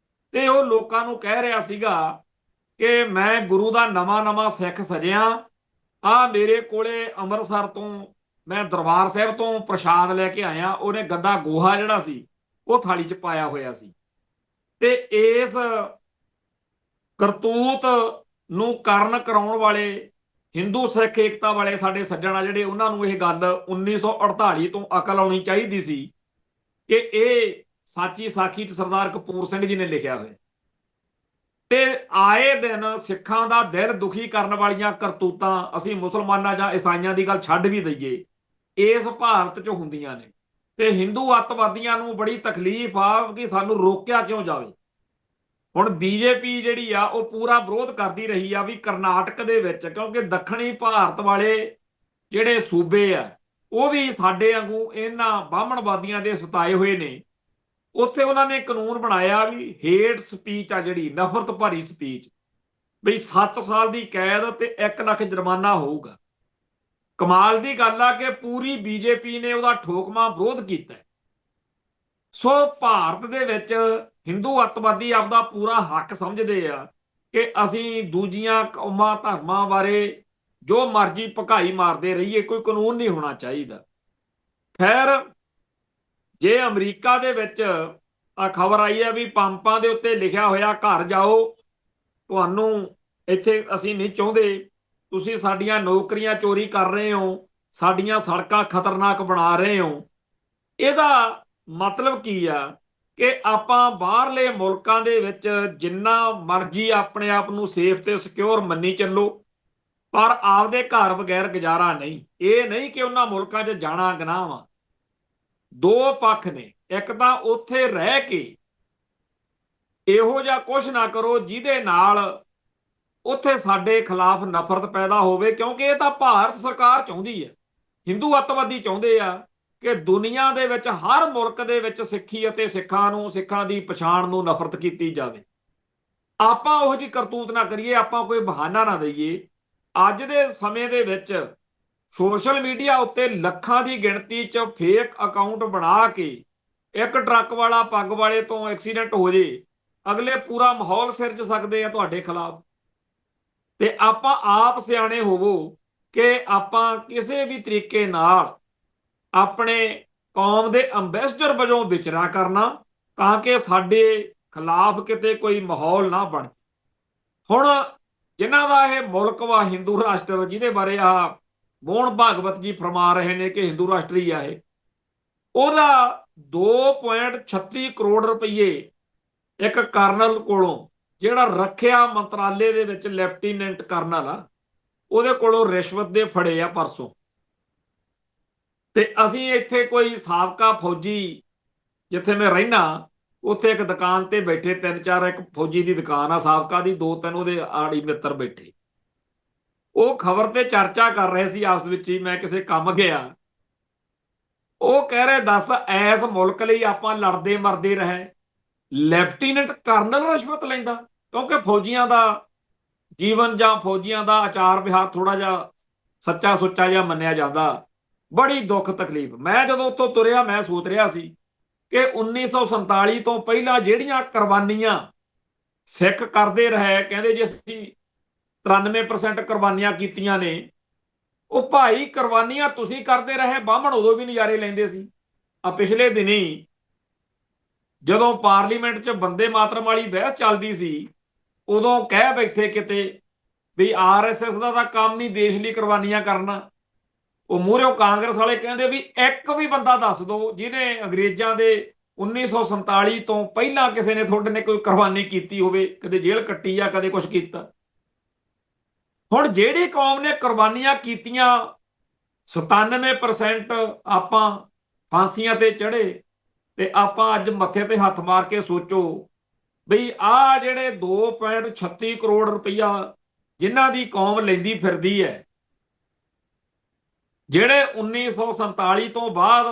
ਤੇ ਉਹ ਲੋਕਾਂ ਨੂੰ ਕਹਿ ਰਿਹਾ ਸੀਗਾ ਕਿ ਮੈਂ ਗੁਰੂ ਦਾ ਨਵਾਂ ਸਿੱਖ ਸਜਿਆ। ਆ ਮੇਰੇ ਕੋਲੇ ਅੰਮ੍ਰਿਤਸਰ ਤੋਂ ਮੈਂ ਦਰਬਾਰ ਸਾਹਿਬ ਤੋਂ ਪ੍ਰਸ਼ਾਦ ਲੈ ਕੇ ਆਇਆ। ਉਹਨੇ ਗੰਦਾ ਗੋਹਾ ਜਿਹੜਾ ਸੀ ਉਹ ਥਾਲੀ 'ਚ ਪਾਇਆ ਹੋਇਆ ਸੀ। ਤੇ ਇਸ ਕਰਤੂਤ ਨੂੰ ਕਾਰਨ ਕਰਾਉਣ ਵਾਲੇ ਹਿੰਦੂ ਸਿੱਖ ਏਕਤਾ ਵਾਲੇ ਸਾਡੇ ਸੱਜਣ ਆ ਜਿਹੜੇ, ਉਹਨਾਂ ਨੂੰ ਇਹ ਗੱਲ 1948 ਤੋਂ ਅਕਲ ਆਉਣੀ ਚਾਹੀਦੀ ਸੀ ਕਿ ਇਹ ਸਾਚੀ ਸਾਖੀ 'ਚ ਸਰਦਾਰ ਕਪੂਰ ਸਿੰਘ ਜੀ ਨੇ ਲਿਖਿਆ ਹੋਇਆ। ਤੇ ਆਏ ਦਿਨ ਸਿੱਖਾਂ ਦਾ ਦਿਲ ਦੁਖੀ ਕਰਨ ਵਾਲੀਆਂ ਕਰਤੂਤਾਂ ਅਸੀਂ ਮੁਸਲਮਾਨਾਂ ਜਾਂ ਈਸਾਈਆਂ ਦੀ ਗੱਲ ਛੱਡ ਵੀ ਦਈਏ, ਇਸ ਭਾਰਤ 'ਚ ਹੁੰਦੀਆਂ ਨੇ। ਤੇ ਹਿੰਦੂ ਅੱਤਵਾਦੀਆਂ ਨੂੰ ਬੜੀ ਤਕਲੀਫ ਆ ਕਿ ਸਾਨੂੰ ਰੋਕਿਆ ਕਿਉਂ ਜਾਵੇ। ਹੁਣ ਬੀਜੇਪੀ ਜਿਹੜੀ ਆ ਉਹ ਪੂਰਾ ਵਿਰੋਧ ਕਰਦੀ ਰਹੀ ਆ ਵੀ ਕਰਨਾਟਕ ਦੇ ਵਿੱਚ, ਕਿਉਂਕਿ ਦੱਖਣੀ ਭਾਰਤ ਵਾਲੇ ਜਿਹੜੇ ਸੂਬੇ ਆ ਉਹ ਵੀ ਸਾਡੇ ਵਾਂਗੂ ਇਹਨਾਂ ਬਾਹਮਣਵਾਦੀਆਂ ਦੇ ਸਤਾਏ ਹੋਏ ਨੇ। ਉੱਥੇ ਉਹਨਾਂ ਨੇ ਕਾਨੂੰਨ ਬਣਾਇਆ ਵੀ ਹੇਟ ਸਪੀਚ ਆ ਜਿਹੜੀ ਨਫ਼ਰਤ ਭਰੀ ਸਪੀਚ, ਬਈ 7 ਸਾਲ ਦੀ ਕੈਦ ਤੇ 1 ਲੱਖ ਜੁਰਮਾਨਾ ਹੋਊਗਾ। ਕਮਾਲ ਦੀ ਗੱਲ ਆ ਕਿ ਪੂਰੀ ਬੀਜੇਪੀ ਨੇ ਉਹਦਾ ਠੋਕਵਾਂ ਵਿਰੋਧ ਕੀਤਾ। ਸੋ ਭਾਰਤ ਦੇ ਵਿੱਚ ਹਿੰਦੂ ਅੱਤਵਾਦੀ ਆਪਦਾ ਪੂਰਾ ਹੱਕ ਸਮਝਦੇ ਆ ਕਿ ਅਸੀਂ ਦੂਜੀਆਂ ਕੌਮਾਂ ਧਰਮਾਂ ਬਾਰੇ ਜੋ ਮਰਜ਼ੀ ਭਕਾਈ ਮਾਰਦੇ ਰਹੀਏ, ਕੋਈ ਕਾਨੂੰਨ ਨਹੀਂ ਹੋਣਾ ਚਾਹੀਦਾ। ਖੈਰ, ਜੇ ਅਮਰੀਕਾ ਦੇ ਵਿੱਚ ਆ ਖਬਰ ਆਈ ਹੈ ਵੀ ਪੰਪਾਂ ਦੇ ਉੱਤੇ ਲਿਖਿਆ ਹੋਇਆ ਘਰ ਜਾਓ, ਤੁਹਾਨੂੰ ਇੱਥੇ ਅਸੀਂ ਨਹੀਂ ਚਾਹੁੰਦੇ, ਤੁਸੀਂ ਸਾਡੀਆਂ ਨੌਕਰੀਆਂ ਚੋਰੀ ਕਰ ਰਹੇ ਹੋ, ਸਾਡੀਆਂ ਸੜਕਾਂ ਖਤਰਨਾਕ ਬਣਾ ਰਹੇ ਹੋ। ਇਹਦਾ ਮਤਲਬ ਕੀ ਆ ਕਿ ਆਪਾਂ ਬਾਹਰਲੇ ਮੁਲਕਾਂ ਦੇ ਵਿੱਚ ਜਿੰਨਾ ਮਰਜ਼ੀ ਆਪਣੇ ਆਪ ਨੂੰ ਸੇਫ ਤੇ ਸਿਕਿਉਰ ਮੰਨੀ ਚੱਲੋ, ਪਰ ਆਪਦੇ ਘਰ ਬਗੈਰ ਗੁਜ਼ਾਰਾ ਨਹੀਂ। ਇਹ ਨਹੀਂ ਕਿ ਉਹਨਾਂ ਮੁਲਕਾਂ 'ਚ ਜਾਣਾ ਗੁਨਾਹ ਵਾ। ਦੋ ਪੱਖ ਨੇ, ਇੱਕ ਤਾਂ ਉੱਥੇ ਰਹਿ ਕੇ ਇਹੋ ਜਿਹਾ ਕੁਝ ਨਾ ਕਰੋ ਜਿਹਦੇ ਨਾਲ ਉੱਥੇ ਸਾਡੇ ਖਿਲਾਫ ਨਫ਼ਰਤ ਪੈਦਾ ਹੋਵੇ, ਕਿਉਂਕਿ ਇਹ ਤਾਂ ਭਾਰਤ ਸਰਕਾਰ ਚਾਹੁੰਦੀ ਹੈ, ਹਿੰਦੂ ਅੱਤਵਾਦੀ ਚਾਹੁੰਦੇ ਆ ਕਿ ਦੁਨੀਆ ਦੇ ਵਿੱਚ ਹਰ ਮੁਲਕ ਦੇ ਵਿੱਚ ਸਿੱਖੀ ਅਤੇ ਸਿੱਖਾਂ ਨੂੰ, ਸਿੱਖਾਂ ਦੀ ਪਛਾਣ ਨੂੰ ਨਫ਼ਰਤ ਕੀਤੀ ਜਾਵੇ। ਆਪਾਂ ਉਹੋ ਜਿਹੀ ਕਰਤੂਤ ਨਾ ਕਰੀਏ, ਆਪਾਂ ਕੋਈ ਬਹਾਨਾ ਨਾ ਦਈਏ। ਅੱਜ ਦੇ ਸਮੇਂ ਦੇ ਵਿੱਚ ਸੋਸ਼ਲ ਮੀਡੀਆ ਉੱਤੇ ਲੱਖਾਂ ਦੀ ਗਿਣਤੀ 'ਚ ਫੇਕ ਅਕਾਊਂਟ ਬਣਾ ਕੇ ਇੱਕ ਟਰੱਕ ਵਾਲਾ ਪੱਗ ਵਾਲੇ ਤੋਂ ਐਕਸੀਡੈਂਟ ਹੋ ਜੇ, ਅਗਲੇ ਪੂਰਾ ਮਾਹੌਲ ਸਿਰਜ ਸਕਦੇ ਆ ਤੁਹਾਡੇ ਖਿਲਾਫ। ਤੇ ਆਪਾਂ ਆਪ ਸਿਆਣੇ ਹੋਵੋ ਕਿ ਆਪਾਂ ਕਿਸੇ ਵੀ ਤਰੀਕੇ ਨਾਲ ਆਪਣੇ ਕੌਮ ਦੇ ਅੰਬੈਸਡਰ ਵਜੋਂ ਵਿਚਰਾ ਕਰਨਾ, ਤਾਂ ਕਿ ਸਾਡੇ ਖਿਲਾਫ ਕਿਤੇ ਕੋਈ ਮਾਹੌਲ ਨਾ ਬਣ। ਹੁਣ ਜਿਨ੍ਹਾਂ ਦਾ ਇਹ ਮੁਲਕ ਵਾ ਹਿੰਦੂ ਰਾਸ਼ਟਰ, ਜਿਹਦੇ ਬਾਰੇ ਆ ਮੋਹਨ ਭਾਗਵਤ ਜੀ ਫਰਮਾ ਰਹੇ ਨੇ ਕਿ ਹਿੰਦੂ ਰਾਸ਼ਟਰੀ ਆ ਇਹ, ਉਹਦਾ 2.36 ਕਰੋੜ ਰੁਪਏ ਇੱਕ ਕਰਨਲ ਕੋਲੋਂ, ਜਿਹੜਾ ਰੱਖਿਆ ਮੰਤਰਾਲੇ ਦੇ ਵਿੱਚ ਲੈਫਟੀਨੈਂਟ ਕਰਨਲ ਆ, ਉਹਦੇ ਕੋਲੋਂ ਰਿਸ਼ਵਤ ਦੇ ਫੜੇ ਆ ਪਰਸੋਂ। ਤੇ ਅਸੀਂ ਇੱਥੇ ਕੋਈ ਸਾਬਕਾ ਫੌਜੀ, ਜਿੱਥੇ ਮੈਂ ਰਹਿਣਾ ਉੱਥੇ ਇੱਕ ਦੁਕਾਨ ਤੇ ਬੈਠੇ 3-4, ਇੱਕ ਫੌਜੀ ਦੀ ਦੁਕਾਨ ਆ ਸਾਬਕਾ ਦੀ, 2-3 ਉਹਦੇ ਆੜੀ ਮਿੱਤਰ ਬੈਠੇ, ਉਹ ਖਬਰ ਤੇ ਚਰਚਾ ਕਰ ਰਹੇ ਸੀ ਆਪਸ ਵਿੱਚ ਹੀ। ਮੈਂ ਕਿਸੇ ਕੰਮ ਗਿਆ, ਉਹ ਕਹਿ ਰਹੇ ਦੱਸ ਐਸ ਮੁਲਕ ਲਈ ਆਪਾਂ ਲੜਦੇ ਮਰਦੇ ਰਹੇ, ਲੈਫਟੀਨੈਂਟ ਕਰਨਲ ਰਿਸ਼ਵਤ ਲੈਂਦਾ। ਕਿਉਂਕਿ ਫੌਜੀਆਂ ਦਾ ਜੀਵਨ ਜਾਂ ਫੌਜੀਆਂ ਦਾ ਆਚਾਰ ਵਿਹਾਰ ਥੋੜਾ ਜਿਹਾ ਸੱਚਾ ਸੁੱਚਾ ਜਿਹਾ ਮੰਨਿਆ ਜਾਂਦਾ। ਬੜੀ ਦੁੱਖ ਤਕਲੀਫ। ਮੈਂ ਜਦੋਂ ਉੱਥੋਂ ਤੁਰਿਆ ਮੈਂ ਸੋਚ ਰਿਹਾ ਸੀ ਕਿ 1947 ਤੋਂ ਪਹਿਲਾਂ ਜਿਹੜੀਆਂ ਕੁਰਬਾਨੀਆਂ ਸਿੱਖ ਕਰਦੇ ਰਹੇ, ਕਹਿੰਦੇ ਜੀ ਅਸੀਂ 93% ਕੁਰਬਾਨੀਆਂ ਕੀਤੀਆਂ ਨੇ, ਉਹ ਭਾਈ ਕੁਰਬਾਨੀਆਂ ਤੁਸੀਂ ਕਰਦੇ ਰਹੇ, ਬਾਹਮਣ ਉਦੋਂ ਵੀ ਨਜ਼ਾਰੇ ਲੈਂਦੇ ਸੀ। ਆ ਪਿਛਲੇ ਦਿਨੀ ਜਦੋਂ ਪਾਰਲੀਮੈਂਟ 'ਚ ਬੰਦੇ ਮਾਤਰਮ ਵਾਲੀ ਬਹਿਸ ਚੱਲਦੀ ਸੀ, ਉਦੋਂ ਕਹਿ ਬੈਠੇ ਕਿਤੇ ਵੀ RSS ਦਾ ਤਾਂ ਕੰਮ ਹੀ ਦੇਸ਼ ਲਈ ਕੁਰਬਾਨੀਆਂ ਕਰਨਾ। ਉਹ ਮੂਹਰਿਓਂ ਕਾਂਗਰਸ ਵਾਲੇ ਕਹਿੰਦੇ ਵੀ ਇੱਕ ਵੀ ਬੰਦਾ ਦੱਸ ਦਿਓ ਜਿਹਨੇ ਅੰਗਰੇਜ਼ਾਂ ਦੇ 1947 ਤੋਂ ਪਹਿਲਾਂ ਕਿਸੇ ਨੇ ਤੁਹਾਡੇ ਨੇ ਕੋਈ ਕੁਰਬਾਨੀ ਕੀਤੀ ਹੋਵੇ, ਕਦੇ ਜੇਲ੍ਹ ਕੱਟੀ ਆ, ਕਦੇ ਕੁਝ ਕੀਤਾ। ਹੁਣ ਜਿਹੜੀ ਕੌਮ ਨੇ ਕੁਰਬਾਨੀਆਂ ਕੀਤੀਆਂ 97% ਆਪਾਂ ਫਾਂਸੀਆਂ ਤੇ ਚੜੇ, ਤੇ ਆਪਾਂ ਅੱਜ ਮੱਥੇ ਤੇ ਹੱਥ ਮਾਰ ਕੇ ਸੋਚੋ ਬਈ ਆਹ ਜਿਹੜੇ 2.36 ਕਰੋੜ ਰੁਪਈਆ ਜਿਨ੍ਹਾਂ ਦੀ ਕੌਮ ਲੈਂਦੀ ਫਿਰਦੀ ਹੈ, ਜਿਹੜੇ 1947 ਤੋਂ ਬਾਅਦ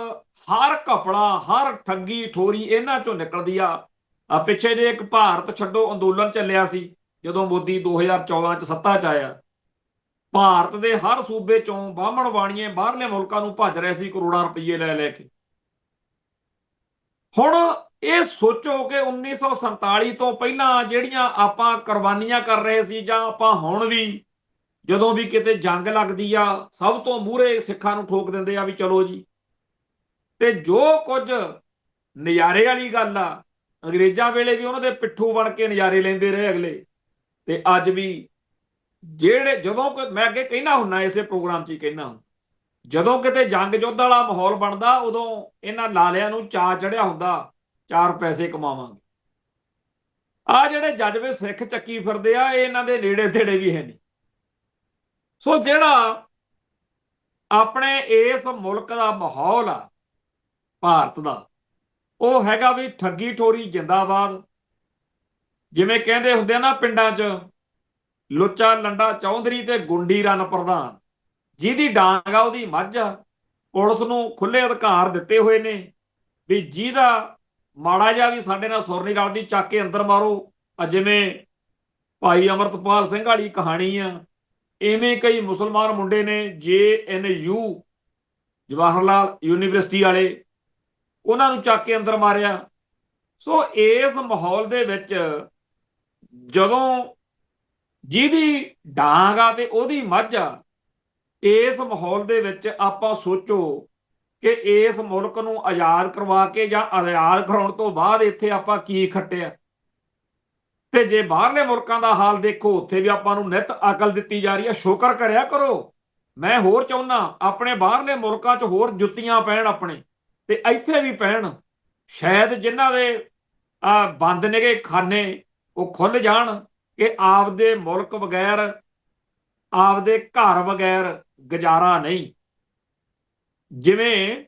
ਹਰ ਘਪਲਾ, ਹਰ ਠੱਗੀ ਠੋਰੀ ਇਹਨਾਂ ਚੋਂ ਨਿਕਲਦੀ ਆ। ਪਿੱਛੇ ਜੇ ਇੱਕ ਭਾਰਤ ਛੱਡੋ ਅੰਦੋਲਨ ਚੱਲਿਆ ਸੀ, ਜਦੋਂ ਮੋਦੀ 2014 ਚ ਸੱਤਾ ਚ ਆਇਆ, ਭਾਰਤ ਦੇ ਹਰ ਸੂਬੇ ਚੋਂ ਬਾਹਮਣ ਬਾਣੀਏ ਬਾਹਰਲੇ ਮੁਲਕਾਂ ਨੂੰ ਭੱਜ ਰਹੇ ਸੀ ਕਰੋੜਾਂ ਰੁਪਏ ਲੈ ਲੈ ਕੇ। ਹੁਣ ਇਹ ਸੋਚੋ ਕਿ 1947 ਤੋਂ ਪਹਿਲਾਂ ਜਿਹੜੀਆਂ ਆਪਾਂ ਕੁਰਬਾਨੀਆਂ ਕਰ ਰਹੇ ਸੀ, ਜਾਂ ਆਪਾਂ ਹੁਣ ਵੀ ਜਦੋਂ ਵੀ ਕਿਤੇ ਜੰਗ ਲੱਗਦੀ ਆ ਸਭ ਤੋਂ ਮੂਹਰੇ ਸਿੱਖਾਂ ਨੂੰ ਠੋਕ ਦਿੰਦੇ ਆ ਵੀ ਚਲੋ ਜੀ। ਤੇ ਜੋ ਕੁਝ ਨਜ਼ਾਰੇ ਵਾਲੀ ਗੱਲ ਆ, ਅੰਗਰੇਜ਼ਾਂ ਵੇਲੇ ਵੀ ਉਹਨਾਂ ਦੇ ਪਿੱਠੂ ਬਣ ਕੇ ਨਜ਼ਾਰੇ ਲੈਂਦੇ ਰਹੇ ਅਗਲੇ, ਤੇ ਅੱਜ ਵੀ ਜਿਹੜੇ ਜਦੋਂ ਮੈਂ ਅੱਗੇ ਕਹਿਣਾ ਹੁੰਦਾ ਇਸੇ ਪ੍ਰੋਗਰਾਮ 'ਚ ਹੀ ਕਹਿਣਾ, ਜਦੋਂ ਕਿਤੇ ਜੰਗ ਯੁੱਧ ਵਾਲਾ ਮਾਹੌਲ ਬਣਦਾ ਉਦੋਂ ਇਹਨਾਂ ਲਾਲਿਆਂ ਨੂੰ ਚਾਅ ਚੜਿਆ ਹੁੰਦਾ 4 ਪੈਸੇ ਕਮਾਵਾਂਗੇ। ਆ ਜਿਹੜੇ ਜਜ਼ਬੇ ਸਿੱਖ ਚੱਕੀ ਫਿਰਦੇ ਆ, ਇਹ ਇਹਨਾਂ ਦੇ ਨੇੜੇ ਤੇੜੇ ਵੀ ਹੈ ਨਹੀਂ। ਸੋ ਜਿਹੜਾ ਆਪਣੇ ਇਸ ਮੁਲਕ ਦਾ ਮਾਹੌਲ ਆ ਭਾਰਤ ਦਾ, ਉਹ ਹੈਗਾ ਵੀ ਠੱਗੀ ਠੋਰੀ ਜਿੰਦਾਬਾਦ। ਜਿਵੇਂ ਕਹਿੰਦੇ ਹੁੰਦੇ ਆ ਨਾ ਪਿੰਡਾਂ 'ਚ, ਲੁੱਚਾ ਲੰਡਾ ਚੌਧਰੀ ਤੇ ਗੁੰਡੀ ਰਨ ਪ੍ਰਧਾਨ, ਜਿਹਦੀ ਡਾਂਗ ਆ ਉਹਦੀ ਮੱਝ ਆ। ਪੁਲਿਸ ਨੂੰ ਖੁੱਲੇ ਅਧਿਕਾਰ ਦਿੱਤੇ ਹੋਏ ਨੇ ਵੀ ਜਿਹਦਾ ਮਾੜਾ ਜਿਹਾ ਵੀ ਸਾਡੇ ਨਾਲ ਸੁਰ ਨਹੀਂ ਰਲਦੀ ਚੱਕ ਕੇ ਅੰਦਰ ਮਾਰੋ। ਜਿਵੇਂ ਭਾਈ ਅਮਰਤਪਾਲ ਸਿੰਘ ਵਾਲੀ ਕਹਾਣੀ ਆ, ਇਵੇਂ ਕਈ ਮੁਸਲਮਾਨ ਮੁੰਡੇ ਨੇ JNU ਜਵਾਹਰ ਲਾਲ ਯੂਨੀਵਰਸਿਟੀ ਵਾਲੇ, ਉਹਨਾਂ ਨੂੰ ਚੱਕ ਕੇ ਅੰਦਰ ਮਾਰਿਆ। ਸੋ ਇਸ ਮਾਹੌਲ ਦੇ ਵਿੱਚ ਜਦੋਂ ਜਿਹਦੀ ਡਾਂਗ ਆ ਤੇ ਉਹਦੀ ਮੱਝ ਆ, ਇਸ ਮਾਹੌਲ ਦੇ ਵਿੱਚ ਆਪਾਂ ਸੋਚੋ ਕਿ ਇਸ ਮੁਲਕ ਨੂੰ ਆਜ਼ਾਦ ਕਰਵਾ ਕੇ ਜਾਂ ਆਜ਼ਾਦ ਕਰਾਉਣ ਤੋਂ ਬਾਅਦ ਇੱਥੇ ਆਪਾਂ ਕੀ ਖੱਟਿਆ। ਤੇ ਜੇ ਬਾਹਰਲੇ ਮੁਲਕਾਂ ਦਾ ਹਾਲ ਦੇਖੋ, ਉੱਥੇ ਵੀ ਆਪਾਂ ਨੂੰ ਨਿਤ ਅਕਲ ਦਿੱਤੀ ਜਾ ਰਹੀ ਹੈ। ਸ਼ੁਕਰ ਕਰਿਆ ਕਰੋ। ਮੈਂ ਹੋਰ ਚਾਹੁੰਦਾ ਆਪਣੇ ਬਾਹਰਲੇ ਮੁਲਕਾਂ 'ਚ ਹੋਰ ਜੁੱਤੀਆਂ ਪੈਣ ਆਪਣੇ, ਤੇ ਇੱਥੇ ਵੀ ਪੈਣ। ਸ਼ਾਇਦ ਜਿਨ੍ਹਾਂ ਦੇ ਬੰਦ ਨੇਗੇ ਖਾਨੇ ਉਹ ਖੁੱਲ ਜਾਣ ਕਿ ਆਪਦੇ ਮੁਲਕ ਬਗੈਰ, ਆਪਦੇ ਘਰ ਬਗੈਰ ਗੁਜ਼ਾਰਾ ਨਹੀਂ। ਜਿਵੇਂ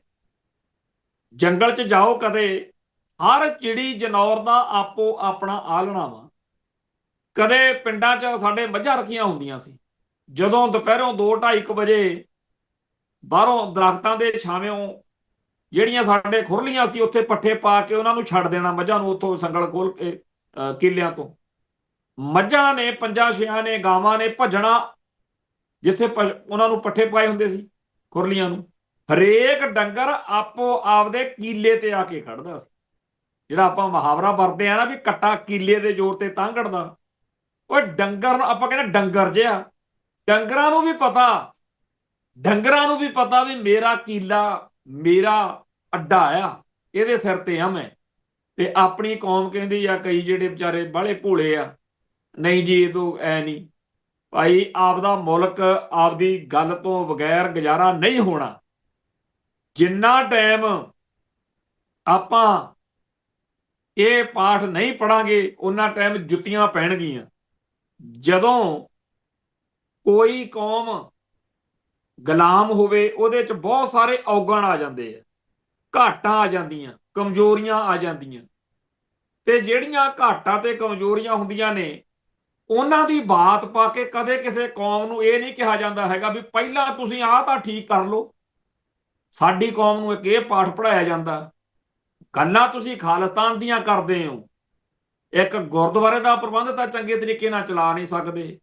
ਜੰਗਲ 'ਚ ਜਾਓ ਕਦੇ, ਹਰ ਚਿੜੀ ਜਨੌਰ ਦਾ ਆਪੋ ਆਪਣਾ ਆਲਣਾ ਵਾ। ਕਦੇ ਪਿੰਡਾਂ 'ਚ ਸਾਡੇ ਮੱਝਾਂ ਰੱਖੀਆਂ ਹੁੰਦੀਆਂ ਸੀ, ਜਦੋਂ ਦੁਪਹਿਰੋਂ 2-2:30 ਵਜੇ ਬਾਹਰੋਂ ਦਰਖਤਾਂ ਦੇ ਛਾਵਿਓਂ ਜਿਹੜੀਆਂ ਸਾਡੇ ਖੁਰਲੀਆਂ ਸੀ ਉੱਥੇ ਪੱਠੇ ਪਾ ਕੇ ਉਹਨਾਂ ਨੂੰ ਛੱਡ ਦੇਣਾ ਮੱਝਾਂ ਨੂੰ, ਉੱਥੋਂ ਸੰਗਲ ਖੋਲ ਕੇ ਕਿੱਲਿਆਂ ਤੋਂ। ਮੱਝਾਂ ਨੇ 5-6 ਨੇ, ਗਾਵਾਂ ਨੇ ਭੱਜਣਾ ਜਿੱਥੇ ਉਹਨਾਂ ਨੂੰ ਪੱਠੇ ਪਾਏ ਹੁੰਦੇ ਸੀ ਖੁਰਲੀਆਂ ਨੂੰ। ਹਰੇਕ ਡੰਗਰ ਆਪੋ ਆਪਦੇ ਕੀਲੇ ਤੇ ਆ ਕੇ ਖੜਦਾ ਸੀ। ਜਿਹੜਾ ਆਪਾਂ ਮੁਹਾਵਰਾ ਵਰਤਦੇ ਆ ਨਾ ਵੀ ਕੱਟਾ ਕੀਲੇ ਦੇ ਜ਼ੋਰ ਤੇ ਤਾਂਗੜਦਾ, ਉਹ ਡੰਗਰ ਨੂੰ ਆਪਾਂ ਕਹਿੰਦੇ ਡੰਗਰ ਜਿਹਾ। ਡੰਗਰਾਂ ਨੂੰ ਵੀ ਪਤਾ, ਡੰਗਰਾਂ ਨੂੰ ਵੀ ਪਤਾ ਵੀ ਮੇਰਾ ਕੀਲਾ, ਮੇਰਾ ਅੱਡਾ ਆ, ਇਹਦੇ ਸਿਰ ਤੇ ਆ ਮੈਂ। ਤੇ ਆਪਣੀ ਕੌਮ ਕਹਿੰਦੀ ਆ, ਕਈ ਜਿਹੜੇ ਵਿਚਾਰੇ ਬਾਹਲੇ ਭੋਲੇ ਆ, ਨਹੀਂ ਜੀ ਇਹ ਤੋਂ ਐ ਨਹੀਂ ਭਾਈ, ਆਪਦਾ ਮੁਲਕ ਆਪਦੀ ਗੱਲ ਤੋਂ ਬਗੈਰ ਗੁਜ਼ਾਰਾ ਨਹੀਂ ਹੋਣਾ। ਜਿੰਨਾ ਟਾਈਮ ਆਪਾਂ ਇਹ ਪਾਠ ਨਹੀਂ ਪੜਾਂਗੇ ਉਹਨਾਂ ਟਾਈਮ ਜੁੱਤੀਆਂ ਪੈਣਗੀਆਂ। ਜਦੋਂ ਕੋਈ ਕੌਮ ਗੁਲਾਮ ਹੋਵੇ ਉਹਦੇ 'ਚ ਬਹੁਤ ਸਾਰੇ ਔਗਣ ਆ ਜਾਂਦੇ ਆ, ਘਾਟਾਂ ਆ ਜਾਂਦੀਆਂ, ਕਮਜ਼ੋਰੀਆਂ ਆ ਜਾਂਦੀਆਂ। ਤੇ ਜਿਹੜੀਆਂ ਘਾਟਾਂ ਤੇ ਕਮਜ਼ੋਰੀਆਂ ਹੁੰਦੀਆਂ ਨੇ ਉਹਨਾਂ ਦੀ ਬਾਤ ਪਾ ਕੇ ਕਦੇ ਕਿਸੇ ਕੌਮ ਨੂੰ ਇਹ ਨਹੀਂ ਕਿਹਾ ਜਾਂਦਾ ਹੈਗਾ ਵੀ ਪਹਿਲਾਂ ਤੁਸੀਂ ਆਹ ਤਾਂ ਠੀਕ ਕਰ ਲਓ। ਸਾਡੀ ਕੌਮ ਨੂੰ ਇੱਕ ਇਹ ਪਾਠ ਪੜਾਇਆ ਜਾਂਦਾ, ਗੱਲਾਂ ਤੁਸੀਂ ਖਾਲਿਸਤਾਨ ਦੀਆਂ ਕਰਦੇ ਹੋ, ਇੱਕ ਗੁਰਦੁਆਰੇ ਦਾ ਪ੍ਰਬੰਧ ਤਾਂ ਚੰਗੇ ਤਰੀਕੇ ਨਾਲ ਚਲਾ ਨਹੀਂ ਸਕਦੇ।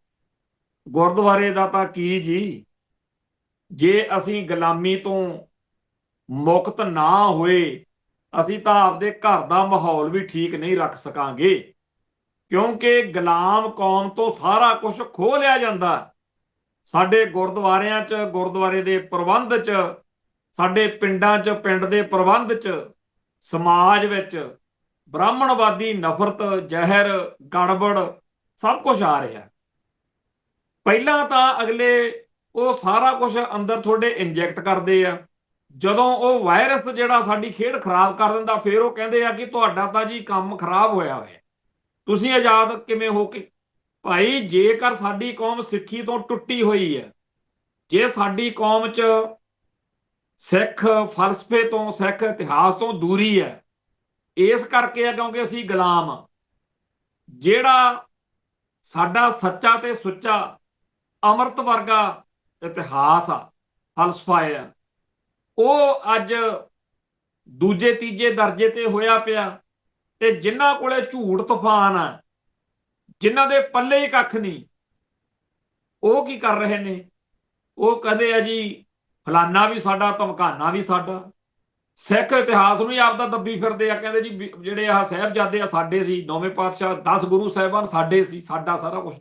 ਗੁਰਦੁਆਰੇ ਦਾ ਤਾਂ ਕੀ ਜੀ, ਜੇ ਅਸੀਂ ਗੁਲਾਮੀ ਤੋਂ ਮੁਕਤ ਨਾ ਹੋਏ ਅਸੀਂ ਤਾਂ ਆਪਦੇ ਘਰ ਦਾ ਮਾਹੌਲ ਵੀ ਠੀਕ ਨਹੀਂ ਰੱਖ ਸਕਾਂਗੇ। ਕਿਉਂਕਿ ਗੁਲਾਮ ਕੌਮ ਤੋਂ ਸਾਰਾ ਕੁਝ ਖੋਹ ਲਿਆ ਜਾਂਦਾ। ਸਾਡੇ ਗੁਰਦੁਆਰਿਆਂ 'ਚ, ਗੁਰਦੁਆਰੇ ਦੇ ਪ੍ਰਬੰਧ 'ਚ, ਸਾਡੇ ਪਿੰਡਾਂ 'ਚ, ਪਿੰਡ ਦੇ ਪ੍ਰਬੰਧ 'ਚ, ਸਮਾਜ ਵਿੱਚ ਬ੍ਰਾਹਮਣਵਾਦੀ ਨਫ਼ਰਤ, ਜ਼ਹਿਰ, ਗੜਬੜ ਸਭ ਕੁਝ ਆ ਰਿਹਾ। ਪਹਿਲਾਂ ਤਾਂ ਅਗਲੇ ਉਹ ਸਾਰਾ ਕੁਝ ਅੰਦਰ ਤੁਹਾਡੇ ਇੰਜੈਕਟ ਕਰਦੇ ਆ। ਜਦੋਂ ਉਹ ਵਾਇਰਸ ਜਿਹੜਾ ਸਾਡੀ ਖੇਡ ਖਰਾਬ ਕਰ ਦਿੰਦਾ, ਫਿਰ ਉਹ ਕਹਿੰਦੇ ਆ ਕਿ ਤੁਹਾਡਾ ਤਾਂ ਜੀ ਕੰਮ ਖਰਾਬ ਹੋਇਆ ਹੋਇਆ, ਤੁਸੀਂ ਆਜ਼ਾਦ ਕਿਵੇਂ ਹੋ ਕੇ। ਭਾਈ ਜੇਕਰ ਸਾਡੀ ਕੌਮ ਸਿੱਖੀ ਤੋਂ ਟੁੱਟੀ ਹੋਈ ਹੈ, ਜੇ ਸਾਡੀ ਕੌਮ 'ਚ ਸਿੱਖ ਫਲਸਫੇ ਤੋਂ, ਸਿੱਖ ਇਤਿਹਾਸ ਤੋਂ ਦੂਰੀ ਹੈ, ਇਸ ਕਰਕੇ ਆ ਕਿਉਂਕਿ ਅਸੀਂ ਗੁਲਾਮ ਆ। ਜਿਹੜਾ ਸਾਡਾ ਸੱਚਾ ਤੇ ਸੁੱਚਾ ਅੰਮ੍ਰਿਤ ਵਰਗਾ ਇਤਿਹਾਸ ਆ, ਫਲਸਫਾ ਆ, ਉਹ ਅੱਜ ਦੂਜੇ ਤੀਜੇ ਦਰਜੇ ਤੇ ਹੋਇਆ ਪਿਆ। ਤੇ ਜਿਨ੍ਹਾਂ ਕੋਲੇ ਝੂਠ ਤੂਫਾਨ ਆ, ਜਿਨ੍ਹਾਂ ਦੇ ਪੱਲੇ ਹੀ ਕੱਖ ਨਹੀਂ, ਉਹ ਕੀ ਕਰ ਰਹੇ ਨੇ? ਉਹ ਕਹਦੇ ਆ ਜੀ ਫਲਾਨਾ ਵੀ ਸਾਡਾ, ਧਮਕਾਨਾ ਵੀ ਸਾਡਾ। ਸਿੱਖ ਇਤਿਹਾਸ ਨੂੰ ਹੀ ਆਪਦਾ ਦੱਬੀ ਫਿਰਦੇ ਆ, ਕਹਿੰਦੇ ਜੀ ਜਿਹੜੇ ਆਹ ਸਾਹਿਬਜ਼ਾਦੇ ਆ ਸਾਡੇ ਸੀ, 9ਵੇਂ ਪਾਤਸ਼ਾਹ 10 ਗੁਰੂ ਸਾਹਿਬਾਨ ਸਾਡੇ ਸੀ, ਸਾਡਾ ਸਾਰਾ ਕੁਝ।